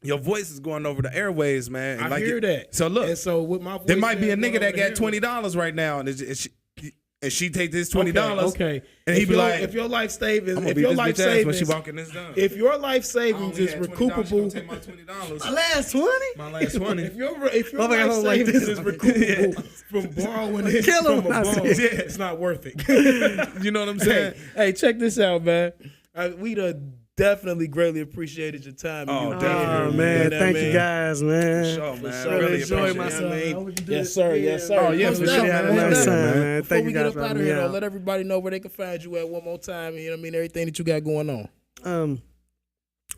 your voice is going over the airways, man. And I hear that. So look, And so with my voice, there might be a going nigga that over got the $20 right now, and she take this $20. $20. Okay. And he If be your- like, if your life savings, I'm gonna if beat your this life bitch ass when savings, she walking this down. if your life I savings only is had $20, she recoupable, gonna take my $20. Last 20? My last 20. if your Motherfucker life don't like savings this. is recoupable from borrowing it Kill him, from a I bum, said. it's not worth it. You know what I'm saying? Hey, check this out, man. We'd definitely greatly appreciated your time. Oh, You definitely. Oh, did. man. You know Thank what I you mean? guys, man. For sure, man. sure. Really Enjoy appreciate myself. it. I mean, I hope we can do yes, this sir. again. Yes, sir. Oh, yeah, Most for sure. definitely, Had a most nice definitely. time, man. Before Thank we you get guys up for out of having here, me though, out. let everybody know where they can find you at one more time. You know what I mean? Everything that you got going on.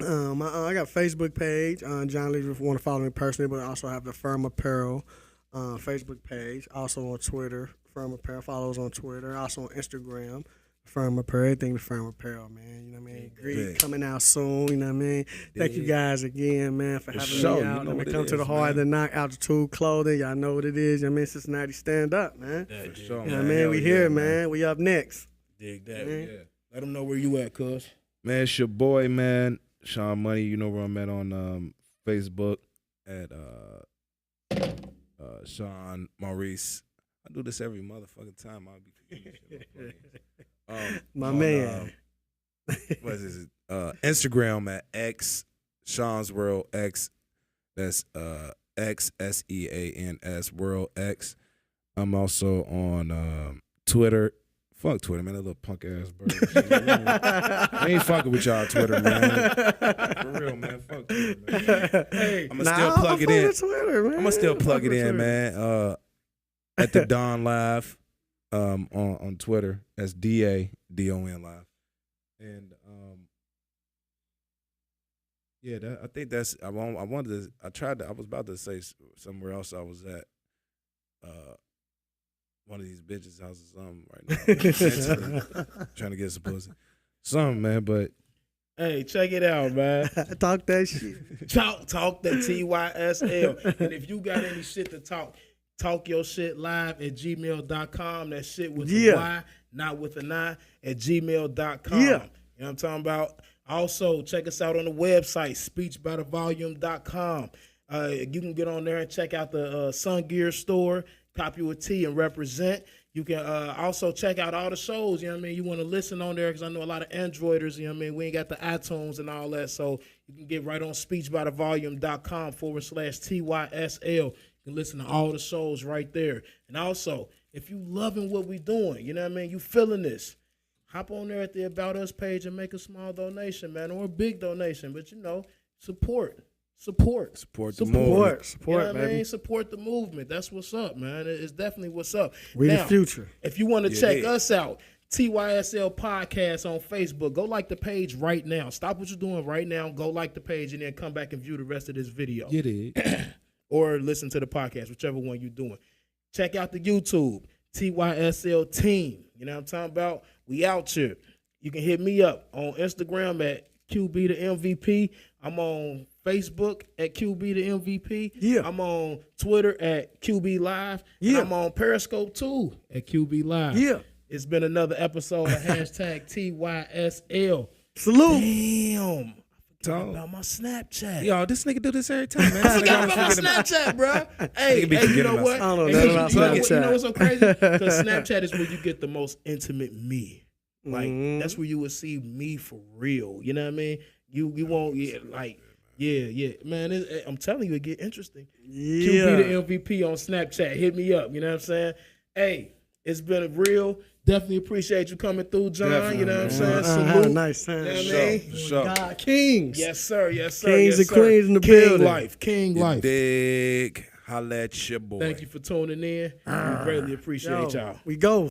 I got a Facebook page. John Lee, if you want to follow me personally, but I also have the F.I.R.M Apparel Facebook page. Also on Twitter, F.I.R.M Apparel. Follow us on Twitter. Also on Instagram, F.I.R.M Apparel. Everything with F.I.R.M Apparel, man. You know what I mean? Great Big. coming out soon. You know what I mean? Thank you guys again, man, for having sure. me You out. know Let me what it come to the is, Hard man. to Knock Altitude Clothing. Y'all know what it is. You know what I mean? Cincinnati stand up, man. For sure, You know what I mean? We here, man. We up next. Dig that. Man. Yeah. Let them know where you at, cuz. Man, it's your boy, man, Sean Money. You know where I'm at on Facebook at Sean Maurice. I do this every motherfucking time. I'll be forgetting shit. My on, man. What is it? Instagram at X Sean's World X. That's XSEANS World X. I'm also on Twitter. Fuck Twitter, man. That little punk ass bird. I ain't fucking with y'all Twitter, man. For real, man. Fuck Twitter, man. Hey, I'ma still plug it in. Twitter, man. I'm gonna still plug it Fuck with in, Twitter. man. At the Don Live, on Twitter. That's DADON Live, and yeah, I think that's. I wanted to. I tried to. I was about to say somewhere else I was at. One of these bitches' houses, something right now. Mentally trying to get some pussy, something, man. But Hey, check it out, man. Talk that shit. Talk that TYSL. And if you got any shit to talk your shit live at gmail.com. That shit with a Y, not with an I, at gmail.com. Yeah. You know what I'm talking about? Also, check us out on the website, speechbythevolume.com. You can get on there and check out the Sun Gear store, copy you a tee and represent. You can also check out all the shows, you know what I mean? You want to listen on there because I know a lot of Androiders, you know what I mean? We ain't got the iTunes and all that, so you can get right on speechbythevolume.com /TYSL. You can listen to all the shows right there. And also, if you loving what we doing, you know what I mean, you feeling this, hop on there at the About Us page and make a small donation, man, or a big donation. But, support. Support the movement. Support, you know what I baby. mean? Support the movement. That's what's up, man. It's definitely what's up. We now, the future. If you want to check us out, TYSL Podcast on Facebook. Go like the page right now. Stop what you're doing right now. Go like the page and then come back and view the rest of this video. You did. Or listen to the podcast, whichever one you're doing. Check out the YouTube, TYSL Team. You know what I'm talking about? We out here. You can hit me up on Instagram at QB the MVP. I'm on Facebook at QB the MVP. Yeah. I'm on Twitter at QB Live. Yeah. And I'm on Periscope too at QB Live. Yeah. It's been another episode of hashtag TYSL. Salute. Damn. Dog. About my Snapchat. Yo, this nigga do this every time, man. I forgot about my Snapchat, bro. Hey, Nigga be you forgetting know about what? I don't know Hey, nothing you about know what- Snapchat. You know what's so crazy? Because Snapchat is where you get the most intimate me. Like, Mhm. that's where you would see me for real. You know what I mean? You won't, yeah. Man, I'm telling you, it get interesting. Yeah. QB the MVP on Snapchat. Hit me up. You know what I'm saying? Hey, it's been real. Definitely appreciate you coming through, John. You know what I'm saying? Had a Salute. nice time. You know what I mean? Sure. God, kings. Yes, sir. Yes, sir. Kings yes, and queens in the King building. life. King You life. dig. Holla at your boy. Thank you for tuning in. We greatly appreciate y'all. We go.